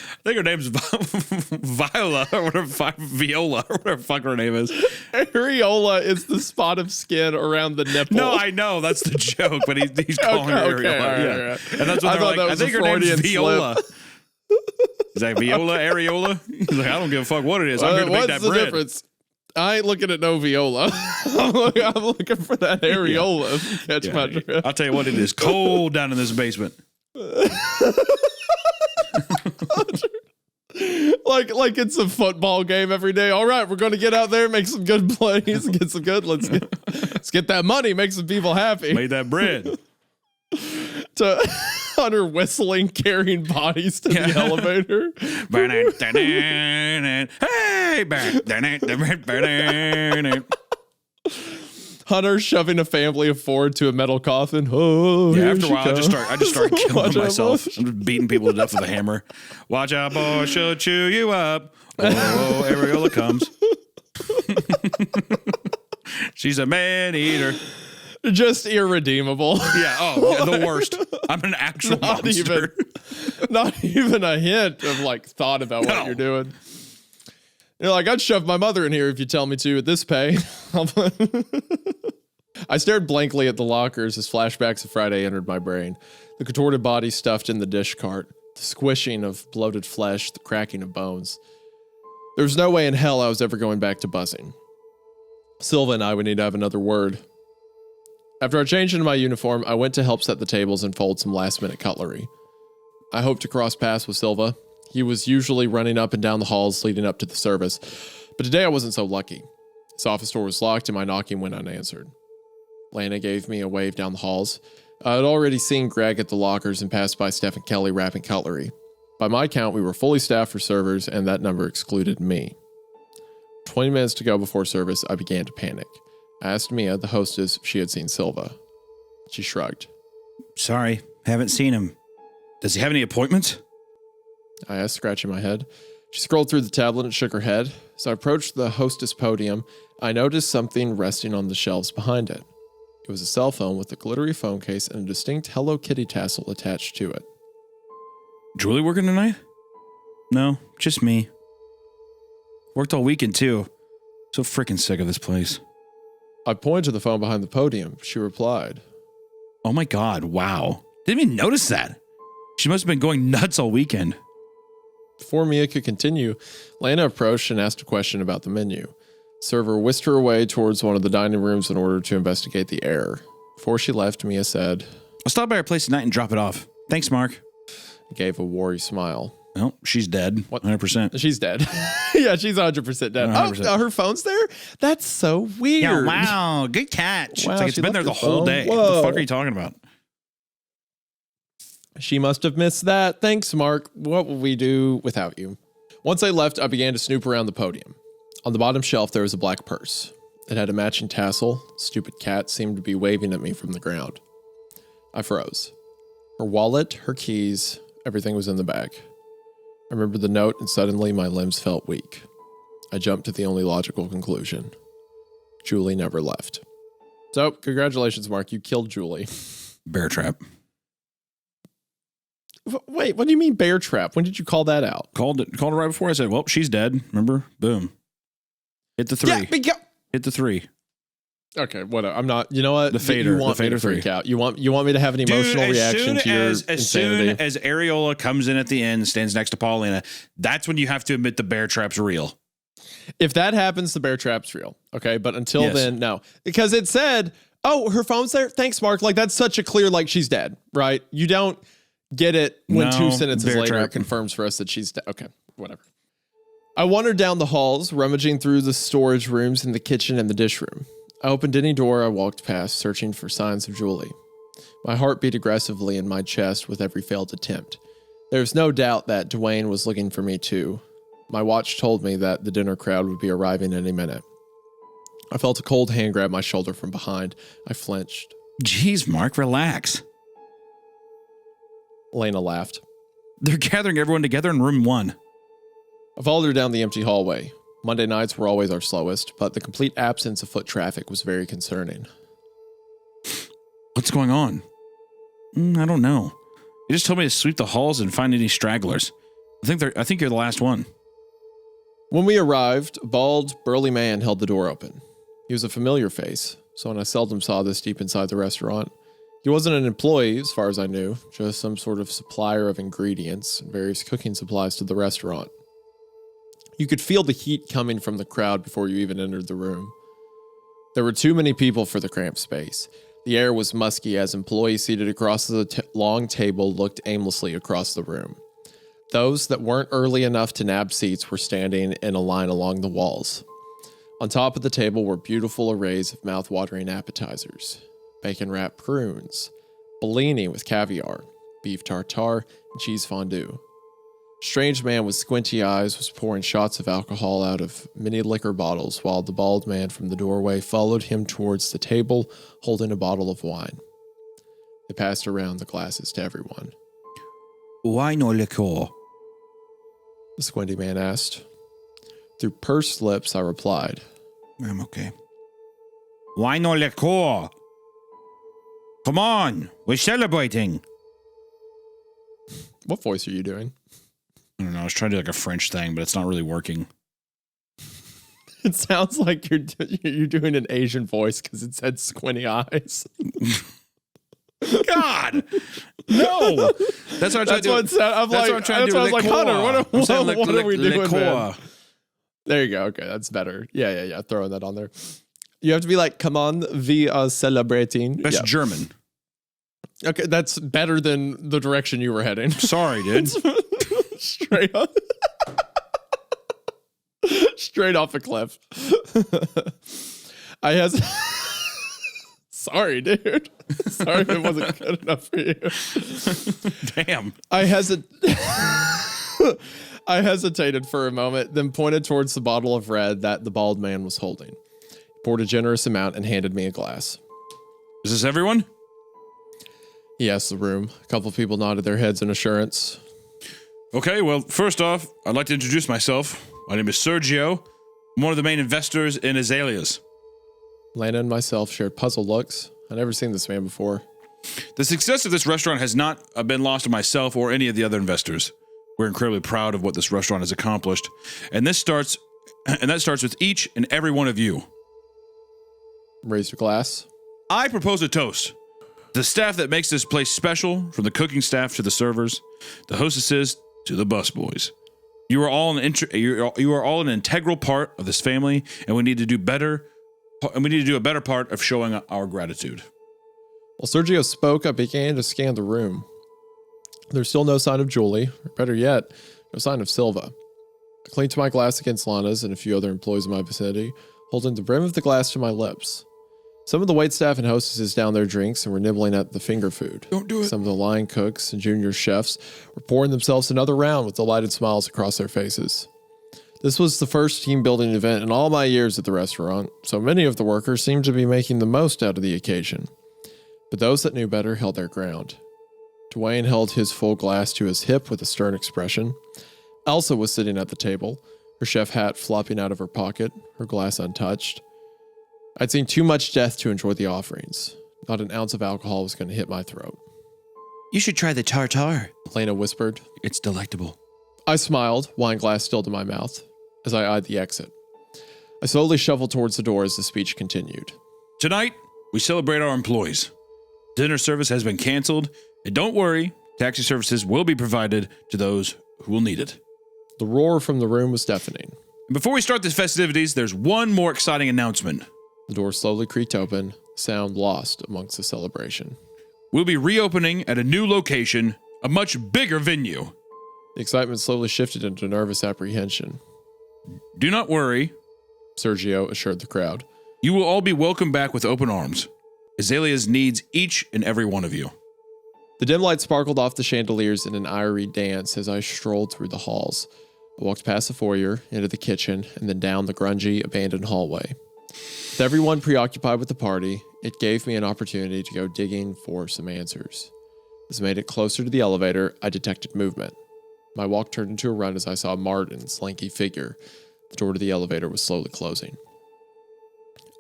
I think her name's Viola or whatever, Viola or whatever fuck her name is. Areola is the spot of skin around the nipple. No, I know that's the joke, but he's calling her Areola. Right. And that's what they're like. I think her name's Viola. Is that Viola, Areola? He's like, I don't give a fuck what it is. I'm here to make that bread. What's the difference? I ain't looking at no Viola. I'm looking for that Areola. Catch my drift. I'll tell you what, it is cold down in this basement. like it's a football game every day. All right, we're going to get out there, make some good plays, get some good. Let's get that money, make some people happy. Made that bread. To Hunter whistling, carrying bodies to the elevator. Hey, Hunter shoving a family of 4 to a metal coffin. Oh, yeah. After a while, I just started killing myself. I'm just beating people to death with a hammer. Watch out, boy, she'll chew you up. Oh, Areola comes. She's a man eater. Just irredeemable. Yeah. Oh, the worst. I'm an actual monster. Not even a hint of like thought about what you're doing. You're like, I'd shove my mother in here if you tell me to at this pay. I stared blankly at the lockers as flashbacks of Friday entered my brain. The contorted body stuffed in the dish cart, the squishing of bloated flesh, the cracking of bones. There was no way in hell I was ever going back to buzzing. Silva and I would need to have another word. After I changed into my uniform, I went to help set the tables and fold some last-minute cutlery. I hoped to cross paths with Silva. He was usually running up and down the halls leading up to the service, but today I wasn't so lucky. His office door was locked and my knocking went unanswered. Lana gave me a wave down the halls. I had already seen Greg at the lockers and passed by Steph and Kelly wrapping cutlery. By my count, we were fully staffed for servers, and that number excluded me. 20 minutes to go before service, I began to panic. I asked Mia, the hostess, if she had seen Silva. She shrugged. Sorry, haven't seen him. Does he have any appointments? I asked, scratching my head. She scrolled through the tablet and shook her head. As I approached the hostess podium, I noticed something resting on the shelves behind it. It was a cell phone with a glittery phone case and a distinct Hello Kitty tassel attached to it. Julie working tonight? No, just me. Worked all weekend too. So freaking sick of this place. I pointed to the phone behind the podium. She replied. Oh my God, wow. Didn't even notice that. She must have been going nuts all weekend. Before Mia could continue, Lana approached and asked a question about the menu. Server whisked her away towards one of the dining rooms in order to investigate the error. Before she left, Mia said, I'll stop by her place tonight and drop it off. Thanks, Mark. He gave a worried smile. Well, she's dead. 100%. She's dead. Yeah, she's 100% dead. 100%. Oh, her phone's there? That's so weird. Yeah, wow, good catch. Wow, it's like it's been there the whole day. Whoa. What the fuck are you talking about? She must have missed that. Thanks, Mark. What will we do without you? Once I left, I began to snoop around the podium. On the bottom shelf, there was a black purse. It had a matching tassel. Stupid cat seemed to be waving at me from the ground. I froze. Her wallet, her keys, everything was in the bag. I remembered the note, and suddenly my limbs felt weak. I jumped to the only logical conclusion. Julie never left. So, congratulations, Mark. You killed Julie. Bear trap. Wait, what do you mean bear trap? When did you call that out? Called it right before I said, well, she's dead. Remember? Boom. Hit the 3. Yeah, Hit the 3. Okay, whatever. I'm not. You know what? The fader. You want the fader me to freak 3. out. You want me to have an emotional reaction to your insanity. As soon as Areola comes in at the end, stands next to Paulina, that's when you have to admit the bear trap's real. If that happens, the bear trap's real. Okay, but until then, no, because it said, "Oh, her phone's there." Thanks, Mark. Like that's such a clear, like she's dead, right? You don't get it when 2 sentences later it confirms for us that she's dead. Okay, whatever. I wandered down the halls, rummaging through the storage rooms in the kitchen and the dish room. I opened any door I walked past, searching for signs of Julie. My heart beat aggressively in my chest with every failed attempt. There's no doubt that Dwayne was looking for me too. My watch told me that the dinner crowd would be arriving any minute. I felt a cold hand grab my shoulder from behind. I flinched. Jeez, Mark, relax. Lena laughed. They're gathering everyone together in room 1. I followed her down the empty hallway. Monday nights were always our slowest, but the complete absence of foot traffic was very concerning. What's going on? I don't know. They just told me to sweep the halls and find any stragglers. I think you're the last one. When we arrived, a bald, burly man held the door open. He was a familiar face, someone I seldom saw this deep inside the restaurant. He wasn't an employee, as far as I knew, just some sort of supplier of ingredients and various cooking supplies to the restaurant. You could feel the heat coming from the crowd before you even entered the room. There were too many people for the cramped space. The air was musky as employees seated across the long table looked aimlessly across the room. Those that weren't early enough to nab seats were standing in a line along the walls. On top of the table were beautiful arrays of mouth-watering appetizers. Bacon-wrapped prunes, bellini with caviar, beef tartare, and cheese fondue. Strange man with squinty eyes was pouring shots of alcohol out of mini liquor bottles while the bald man from the doorway followed him towards the table holding a bottle of wine. They passed around the glasses to everyone. Why no liquor? The squinty man asked. Through pursed lips, I replied. I'm okay. Why no liquor? Come on, we're celebrating. What voice are you doing? I don't know. I was trying to do like a French thing, but it's not really working. It sounds like you're doing an Asian voice because it said squinty eyes. God, no. That's what I'm trying to do. I'm trying to do. I was like, Hunter, what are we doing, man? There you go. Okay, that's better. Yeah. Throwing that on there. You have to be like, come on, we are celebrating. That's German. Okay, that's better than the direction you were heading. Sorry, dude. Straight up. Straight off a cliff. Sorry, dude. Sorry if it wasn't good enough for you. Damn. I hesitated for a moment, then pointed towards the bottle of red that the bald man was holding. He poured a generous amount and handed me a glass. Is this everyone? He asked the room. A couple of people nodded their heads in assurance. Okay, well, first off, I'd like to introduce myself. My name is Sergio. I'm one of the main investors in Azalea's. Lana and myself shared puzzled looks. I'd never seen this man before. The success of this restaurant has not been lost to myself or any of the other investors. We're incredibly proud of what this restaurant has accomplished, and that starts with each and every one of you. Raise your glass. I propose a toast. The staff that makes this place special, from the cooking staff to the servers, the hostesses to the busboys. You are all an integral part of this family, and we need to do better. And we need to do a better part of showing our gratitude. While Sergio spoke, I began to scan the room. There's still no sign of Julie, or better yet, no sign of Silva. I clinked my glass against Lana's and a few other employees in my vicinity, holding the brim of the glass to my lips. Some of the waitstaff and hostesses downed their drinks and were nibbling at the finger food. Don't do it. Some of the line cooks and junior chefs were pouring themselves another round with delighted smiles across their faces. This was the first team building event in all my years at the restaurant, so many of the workers seemed to be making the most out of the occasion. But those that knew better held their ground. Dwayne held his full glass to his hip with a stern expression. Elsa was sitting at the table, her chef hat flopping out of her pocket, her glass untouched. I'd seen too much death to enjoy the offerings. Not an ounce of alcohol was going to hit my throat. You should try the tartare. Lena whispered. It's delectable. I smiled, wine glass still to my mouth, as I eyed the exit. I slowly shuffled towards the door as the speech continued. Tonight, we celebrate our employees. Dinner service has been canceled, and don't worry, taxi services will be provided to those who will need it. The roar from the room was deafening. And before we start the festivities, there's one more exciting announcement. The door slowly creaked open, sound lost amongst the celebration. We'll be reopening at a new location, a much bigger venue. The excitement slowly shifted into nervous apprehension. Do not worry, Sergio assured the crowd. You will all be welcomed back with open arms. Azalea's needs each and every one of you. The dim light sparkled off the chandeliers in an eerie dance as I strolled through the halls. I walked past the foyer, into the kitchen, and then down the grungy, abandoned hallway. With everyone preoccupied with the party, it gave me an opportunity to go digging for some answers. As I made it closer to the elevator, I detected movement. My walk turned into a run as I saw Martin's lanky figure. The door to the elevator was slowly closing.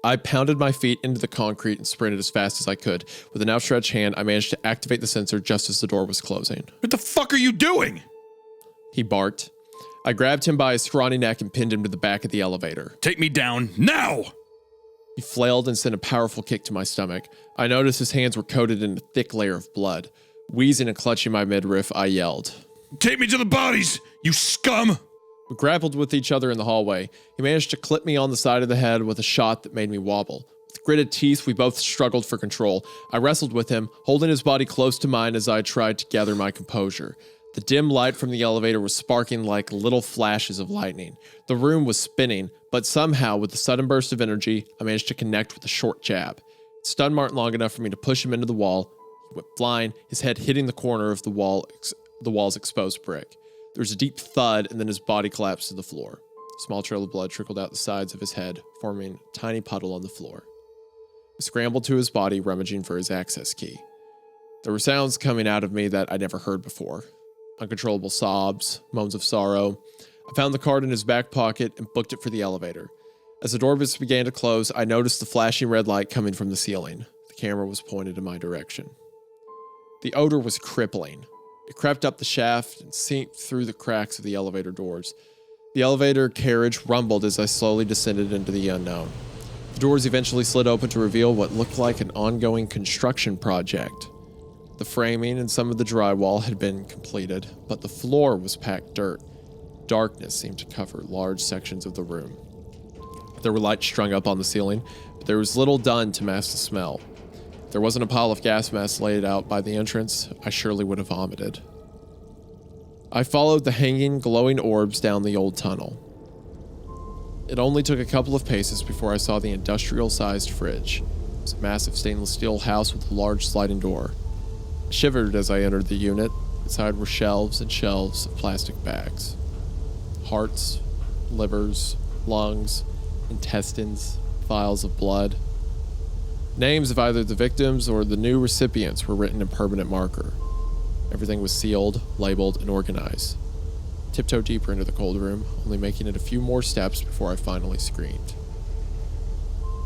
I pounded my feet into the concrete and sprinted as fast as I could. With an outstretched hand, I managed to activate the sensor just as the door was closing. What the fuck are you doing? He barked. I grabbed him by his scrawny neck and pinned him to the back of the elevator. Take me down now! He flailed and sent a powerful kick to my stomach. I noticed his hands were coated in a thick layer of blood. Wheezing and clutching my midriff, I yelled. Take me to the bodies, you scum! We grappled with each other in the hallway. He managed to clip me on the side of the head with a shot that made me wobble. With gritted teeth, we both struggled for control. I wrestled with him, holding his body close to mine as I tried to gather my composure. The dim light from the elevator was sparking like little flashes of lightning. The room was spinning, but somehow, with the sudden burst of energy, I managed to connect with a short jab. It stunned Martin long enough for me to push him into the wall. He went flying, his head hitting the corner of the wall's exposed brick. There was a deep thud, and then his body collapsed to the floor. A small trail of blood trickled out the sides of his head, forming a tiny puddle on the floor. I scrambled to his body, rummaging for his access key. There were sounds coming out of me that I'd never heard before. Uncontrollable sobs, moans of sorrow. I found the card in his back pocket and booked it for the elevator. As the doors began to close, I noticed the flashing red light coming from the ceiling. The camera was pointed in my direction. The odor was crippling. It crept up the shaft and seeped through the cracks of the elevator doors. The elevator carriage rumbled as I slowly descended into the unknown. The doors eventually slid open to reveal what looked like an ongoing construction project. The framing and some of the drywall had been completed, but the floor was packed dirt. Darkness seemed to cover large sections of the room. There were lights strung up on the ceiling, but there was little done to mask the smell. If there wasn't a pile of gas masks laid out by the entrance, I surely would have vomited. I followed the hanging, glowing orbs down the old tunnel. It only took a couple of paces before I saw the industrial-sized fridge. It was a massive stainless steel house with a large sliding door. I shivered as I entered the unit. Inside were shelves and shelves of plastic bags. Hearts, livers, lungs, intestines, vials of blood. Names of either the victims or the new recipients were written in permanent marker. Everything was sealed, labeled, and organized. I tiptoed deeper into the cold room, only making it a few more steps before I finally screamed.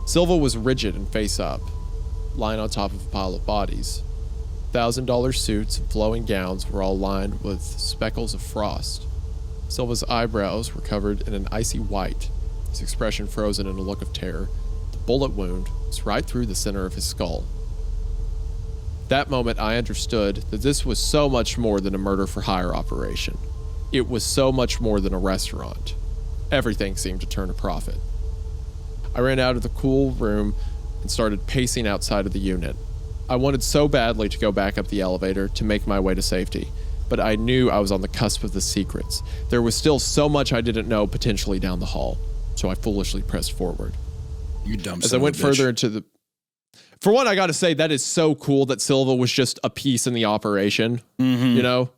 Silva was rigid and face up, lying on top of a pile of bodies. $1,000 suits and flowing gowns were all lined with speckles of frost. Silva's eyebrows were covered in an icy white, his expression frozen in a look of terror. The bullet wound was right through the center of his skull. That moment, I understood that this was so much more than a murder-for-hire operation. It was so much more than a restaurant. Everything seemed to turn a profit. I ran out of the cool room and started pacing outside of the unit. I wanted so badly to go back up the elevator to make my way to safety, but I knew I was on the cusp of the secrets. There was still so much I didn't know potentially down the hall, so I foolishly pressed forward. You dumb As son I went of a bitch. further into the... For one, I gotta say, that is so cool that Silva was just a piece in the operation, you know?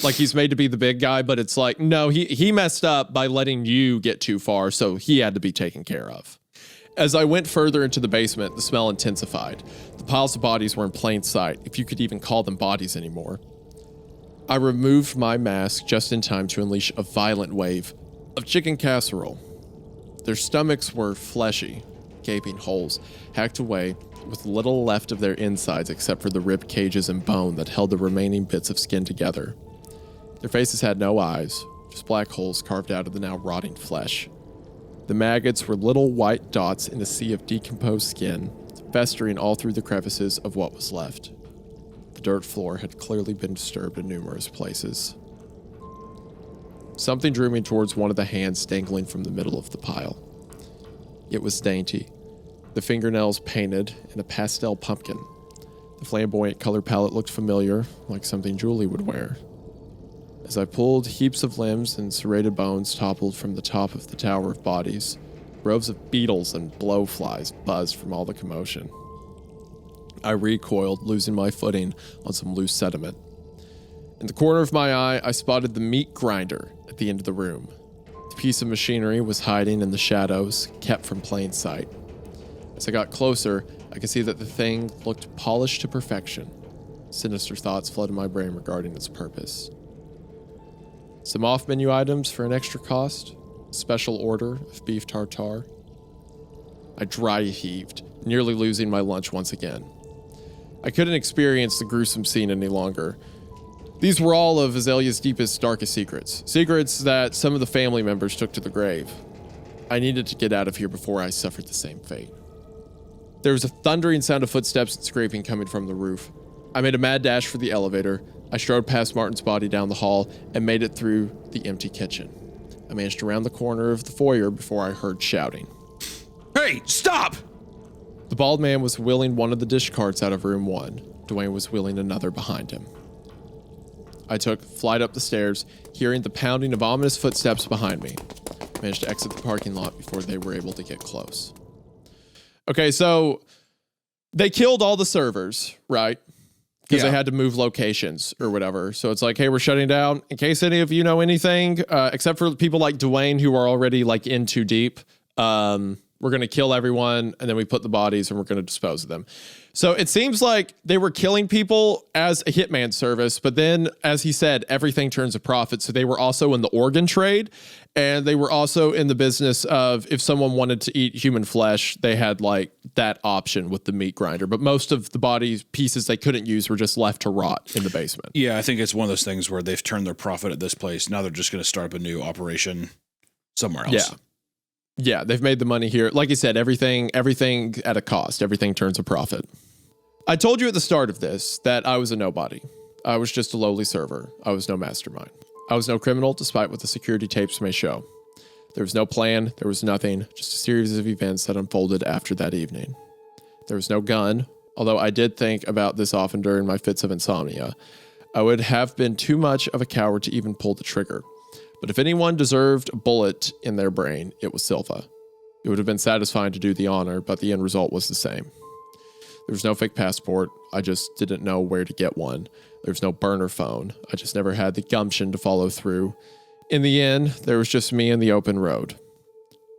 Like, he's made to be the big guy, but it's like, no, he messed up by letting you get too far, so he had to be taken care of. As I went further into the basement, the smell intensified. The piles of bodies were in plain sight, if you could even call them bodies anymore. I removed my mask just in time to unleash a violent wave of chicken casserole. Their stomachs were fleshy, gaping holes, hacked away, with little left of their insides except for the rib cages and bone that held the remaining bits of skin together. Their faces had no eyes, just black holes carved out of the now rotting flesh. The maggots were little white dots in a sea of decomposed skin, festering all through the crevices of what was left. The dirt floor had clearly been disturbed in numerous places. Something drew me towards one of the hands dangling from the middle of the pile. It was dainty, the fingernails painted in a pastel pumpkin. The flamboyant color palette looked familiar, like something Julie would wear. As I pulled, heaps of limbs and serrated bones toppled from the top of the tower of bodies. Rows of beetles and blowflies buzzed from all the commotion. I recoiled, losing my footing on some loose sediment. In the corner of my eye, I spotted the meat grinder at the end of the room. The piece of machinery was hiding in the shadows, kept from plain sight. As I got closer, I could see that the thing looked polished to perfection. Sinister thoughts flooded my brain regarding its purpose. Some off-menu items for an extra cost. A special order of beef tartare. I dry heaved, nearly losing my lunch once again. I couldn't experience the gruesome scene any longer. These were all of Azalea's deepest, darkest secrets. Secrets that some of the family members took to the grave. I needed to get out of here before I suffered the same fate. There was a thundering sound of footsteps and scraping coming from the roof. I made a mad dash for the elevator. I strode past Martin's body down the hall and made it through the empty kitchen. I managed to round the corner of the foyer before I heard shouting. Hey, stop! The bald man was wheeling one of the dish carts out of room 1. Dwayne was wheeling another behind him. I took flight up the stairs, hearing the pounding of ominous footsteps behind me. I managed to exit the parking lot before they were able to get close. Okay, so they killed all the servers, right? Because they had to move locations or whatever. So it's like, hey, we're shutting down. In case any of you know anything, except for people like Dwayne who are already like in too deep, we're going to kill everyone, and then we put the bodies and we're going to dispose of them. So it seems like they were killing people as a hitman service, but then, as he said, everything turns a profit. So they were also in the organ trade, and they were also in the business of if someone wanted to eat human flesh, they had like that option with the meat grinder. But most of the body pieces they couldn't use were just left to rot in the basement. Yeah, I think it's one of those things where they've turned their profit at this place. Now they're just going to start up a new operation somewhere else. Yeah, they've made the money here. Like you said, everything at a cost. Everything turns a profit. I told you at the start of this that I was a nobody. I was just a lowly server. I was no mastermind. I was no criminal, despite what the security tapes may show. There was no plan. There was nothing. Just a series of events that unfolded after that evening. There was no gun, although I did think about this often during my fits of insomnia. I would have been too much of a coward to even pull the trigger. But if anyone deserved a bullet in their brain, it was Silva. It would have been satisfying to do the honor, but the end result was the same. There was no fake passport. I just didn't know where to get one. There was no burner phone. I just never had the gumption to follow through. In the end, there was just me and the open road.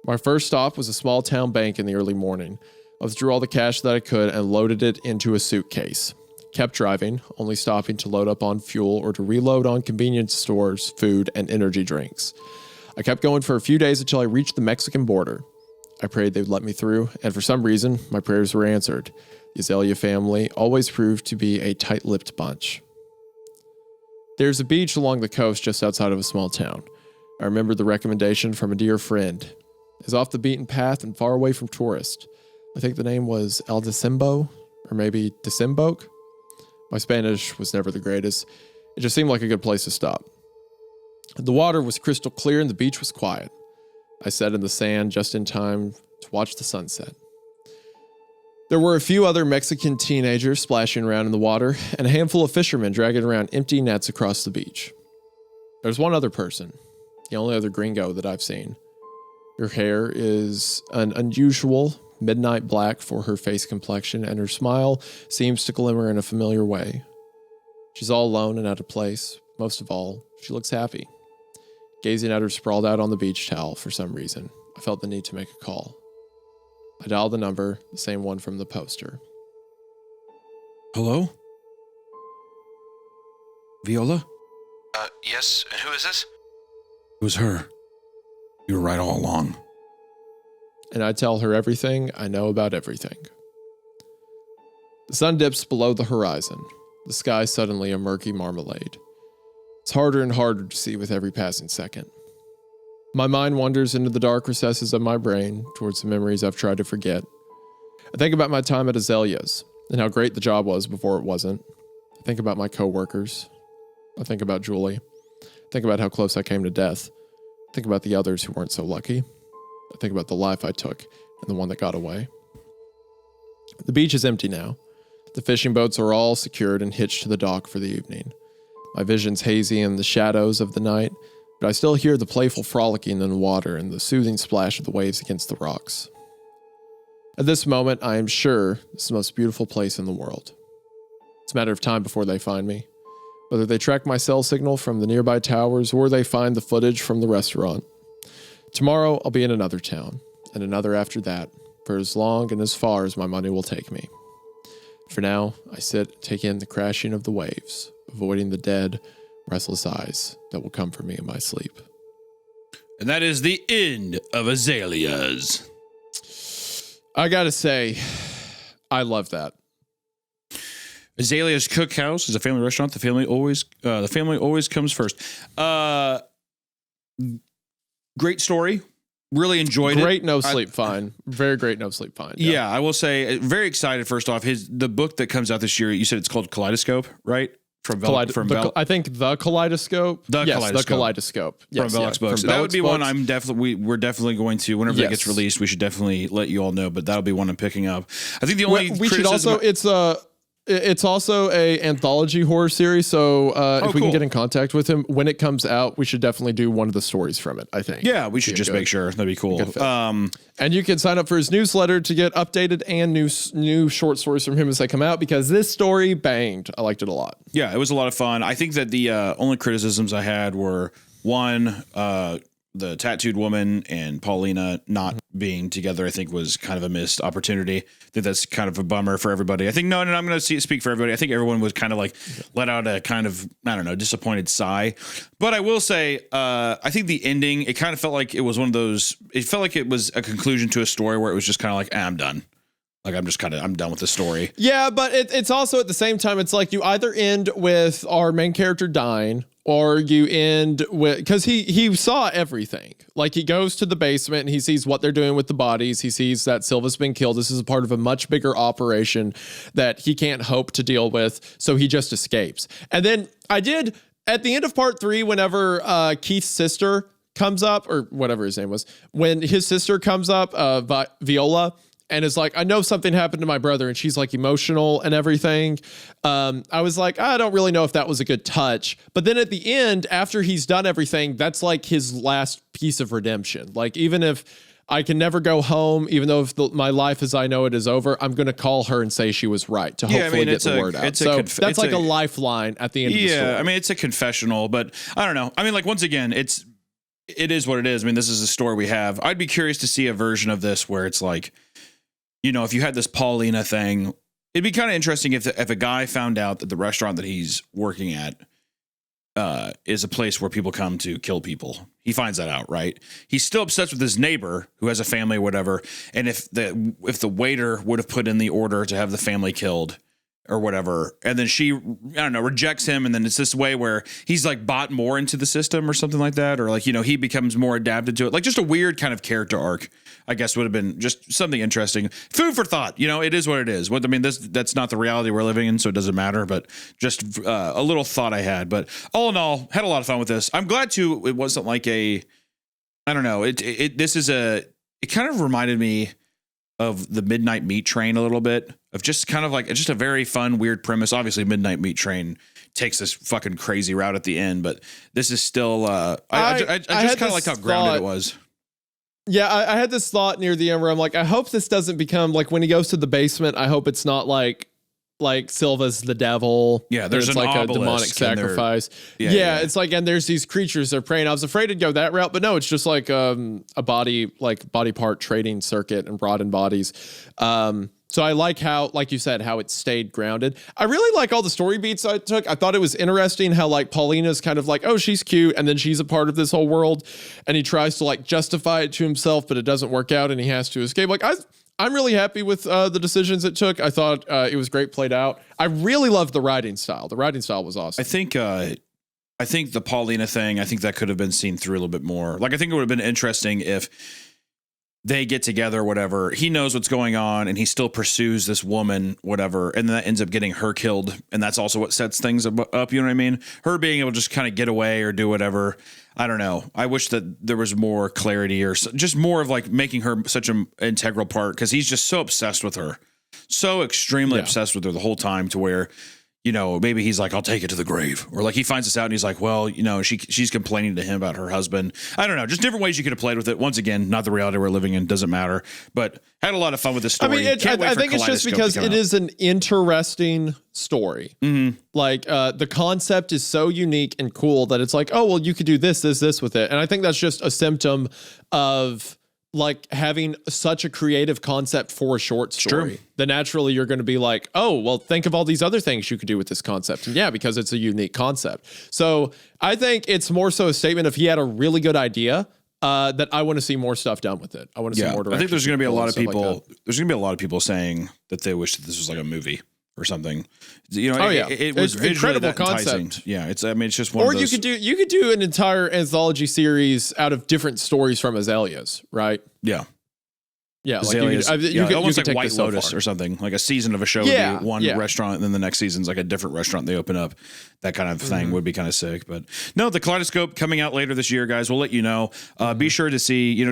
My first stop was a small town bank in the early morning. I withdrew all the cash that I could and loaded it into a suitcase. Kept driving, only stopping to load up on fuel or to reload on convenience stores, food, and energy drinks. I kept going for a few days until I reached the Mexican border. I prayed they would let me through, and for some reason, my prayers were answered. The Azalea family always proved to be a tight-lipped bunch. There's a beach along the coast just outside of a small town. I remember the recommendation from a dear friend. It's off the beaten path and far away from tourists. I think the name was El Decembo, or maybe Desemboque. My Spanish was never the greatest. It just seemed like a good place to stop. The water was crystal clear and the beach was quiet. I sat in the sand just in time to watch the sunset. There were a few other Mexican teenagers splashing around in the water and a handful of fishermen dragging around empty nets across the beach. There's one other person, the only other gringo that I've seen. Her hair is an unusual midnight black for her face complexion, and her smile seems to glimmer in a familiar way. She's all alone and out of place. Most of all, she looks happy. Gazing at her sprawled out on the beach towel for some reason, I felt the need to make a call. I dialed the number, the same one from the poster. Hello? Viola? Yes, and who is this? It was her. You were right all along. And I tell her everything I know about everything. The sun dips below the horizon. The sky suddenly a murky marmalade. It's harder and harder to see with every passing second. My mind wanders into the dark recesses of my brain towards the memories I've tried to forget. I think about my time at Azalea's and how great the job was before it wasn't. I think about my coworkers. I think about Julie. I think about how close I came to death. I think about the others who weren't so lucky. I think about the life I took and the one that got away. The beach is empty now. The fishing boats are all secured and hitched to the dock for the evening. My vision's hazy in the shadows of the night, but I still hear the playful frolicking in the water and the soothing splash of the waves against the rocks. At this moment, I am sure this is the most beautiful place in the world. It's a matter of time before they find me. Whether they track my cell signal from the nearby towers or they find the footage from the restaurant. Tomorrow, I'll be in another town, and another after that, for as long and as far as my money will take me. For now, I sit, take in the crashing of the waves, avoiding the dead, restless eyes that will come for me in my sleep. And that is the end of Azaleas. I gotta say, I love that. Azalea's Cookhouse is a family restaurant. The family always comes first. Great story. Really enjoyed it. Great no sleep find. Very great no sleep find. Yeah, I will say, very excited. First off, the book that comes out this year. You said it's called Kaleidoscope, right? I think the Kaleidoscope. The Kaleidoscope. Yes, from Velox Books. That would be one we're definitely going to, whenever that gets released, we should definitely let you all know, but that'll be one I'm picking up. I think the only we should also, it's also a anthology horror series, so if we can get in contact with him when it comes out, we should definitely do one of the stories from it, I think. Yeah, we should just make sure. That'd be cool. And you can sign up for his newsletter to get updated and new short stories from him as they come out, because this story banged. I liked it a lot. Yeah, it was a lot of fun. I think that the only criticisms I had were, one, the tattooed woman and Paulina not being together, I think, was kind of a missed opportunity. I think that's kind of a bummer for everybody. I think, no, I'm going to speak for everybody. I think everyone was kind of like let out a kind of, I don't know, disappointed sigh. But I will say, I think the ending, it kind of felt like it was one of those, it felt like it was a conclusion to a story where it was just kind of like, I'm done. Like, I'm done with the story. Yeah, but it's also at the same time, it's like you either end with our main character dying, or you end with, because he saw everything. Like, he goes to the basement and he sees what they're doing with the bodies. He sees that Silva's been killed. This is a part of a much bigger operation that he can't hope to deal with. So he just escapes. And then at the end of part 3, whenever Keith's sister comes up, or whatever his name was, when his sister comes up, Viola, and is like, I know something happened to my brother, and she's like emotional and everything. I was like, I don't really know if that was a good touch. But then at the end, after he's done everything, that's like his last piece of redemption. Like, even if I can never go home, even though if my life as I know it is over, I'm going to call her and say she was right to hopefully get the word out. So that's like a lifeline at the end of the story. Yeah, I mean, it's a confessional, but I don't know. I mean, like, once again, it is what it is. I mean, this is a story we have. I'd be curious to see a version of this where it's like, you know, if you had this Paulina thing, it'd be kind of interesting if a guy found out that the restaurant that he's working at is a place where people come to kill people. He finds that out, right? He's still obsessed with his neighbor who has a family or whatever. And if the waiter would have put in the order to have the family killed or whatever, and then she, I don't know, rejects him, and then it's this way where he's like bought more into the system or something like that, or like, you know, he becomes more adapted to it. Like, just a weird kind of character arc, I guess, would have been just something interesting. Food for thought. You know, it is what it is. That's not the reality we're living in, so it doesn't matter, but just a little thought I had. But all in all, had a lot of fun with this. I'm glad too it wasn't like I don't know, it kind of reminded me of the Midnight Meat Train a little bit, of just kind of like, it's just a very fun, weird premise. Obviously, Midnight Meat Train takes this fucking crazy route at the end, but this is still, I just kind of like how grounded it was. Yeah, I had this thought near the end where I'm like, I hope this doesn't become like, when he goes to the basement, I hope it's not like Silva's the devil. Yeah, there's like a demonic sacrifice. Yeah, it's like, and there's these creatures they're praying. I was afraid to go that route, but no, it's just like a body part trading circuit and broadened bodies. So I like how, like you said, how it stayed grounded. I really like all the story beats I took. I thought it was interesting how like Paulina's kind of like, oh, she's cute, and then she's a part of this whole world, and he tries to like justify it to himself, but it doesn't work out, and he has to escape. Like, I'm really happy with the decisions it took. I thought it was great played out. I really loved the writing style. The writing style was awesome. I think the Paulina thing, I think that could have been seen through a little bit more. Like, I think it would have been interesting if they get together, whatever. He knows what's going on, and he still pursues this woman, whatever, and then that ends up getting her killed, and that's also what sets things up. You know what I mean? Her being able to just kind of get away or do whatever. I don't know. I wish that there was more clarity, or just more of like making her such an integral part, because he's just so obsessed with her, so extremely obsessed with her the whole time, to where maybe he's like, I'll take it to the grave. Or like he finds this out and he's like, well, she's complaining to him about her husband. I don't know. Just different ways you could have played with it. Once again, not the reality we're living in. Doesn't matter. But had a lot of fun with the story. I think it's just because it is an interesting story. Mm-hmm. Like the concept is so unique and cool that it's like, oh, well, you could do this with it. And I think that's just a symptom of like having such a creative concept for a short story. Then naturally you're going to be like, oh, well, think of all these other things you could do with this concept. And yeah, because it's a unique concept. So I think it's more so a statement if he had a really good idea, that I want to see more stuff done with it. I want to see more direction. I think there's going to be a lot of people. There's going to be a lot of people saying that they wish that this was like a movie or something. It was it's incredible concept. Yeah, it's just one. Or of those. you could do an entire anthology series out of different stories from Azaleas, right? Yeah. Yeah, Azaleas, like you could almost like take White Lotus or something. Like a season of a show would be one restaurant, and then the next season's like a different restaurant they open up. That kind of thing would be kind of sick. But no, the Kaleidoscope coming out later this year, guys. We'll let you know. Be sure to see,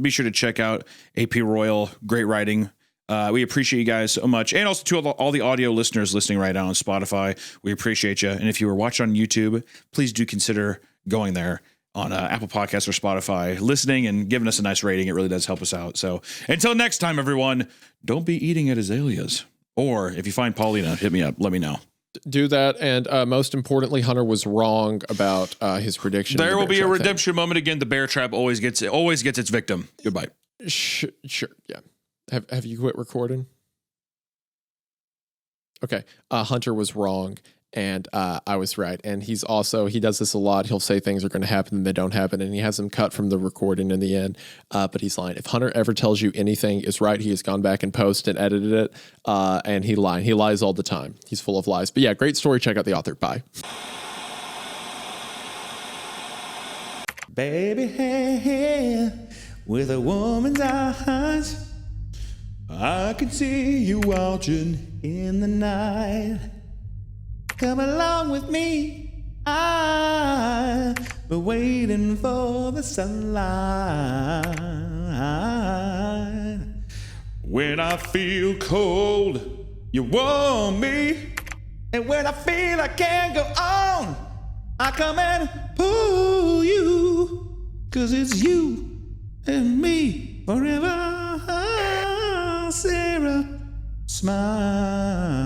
be sure to check out AP Royal. Great writing. We appreciate you guys so much. And also to all the audio listeners listening right now on Spotify, we appreciate you. And if you were watching on YouTube, please do consider going there on Apple Podcasts or Spotify, listening and giving us a nice rating. It really does help us out. So until next time, everyone, don't be eating at Azaleas. Or if you find Paulina, hit me up. Let me know. Do that. And most importantly, Hunter was wrong about his prediction. There will be a redemption moment again. The bear trap always gets its victim. Goodbye. Sure. Yeah. Have you quit recording? Okay. Hunter was wrong. And I was right. And he does this a lot. He'll say things are going to happen and they don't happen. And he has them cut from the recording in the end. But he's lying. If Hunter ever tells you anything is right, he has gone back and posted and edited it. And he lied. He lies all the time. He's full of lies. But yeah, great story. Check out the author. Bye. Baby hair with a woman's eyes, I can see you watching in the night. Come along with me, I've been waiting for the sunlight. When I feel cold, you warm me. And when I feel I can't go on, I come and pull you. 'Cause it's you and me. forever, Sarah, smile.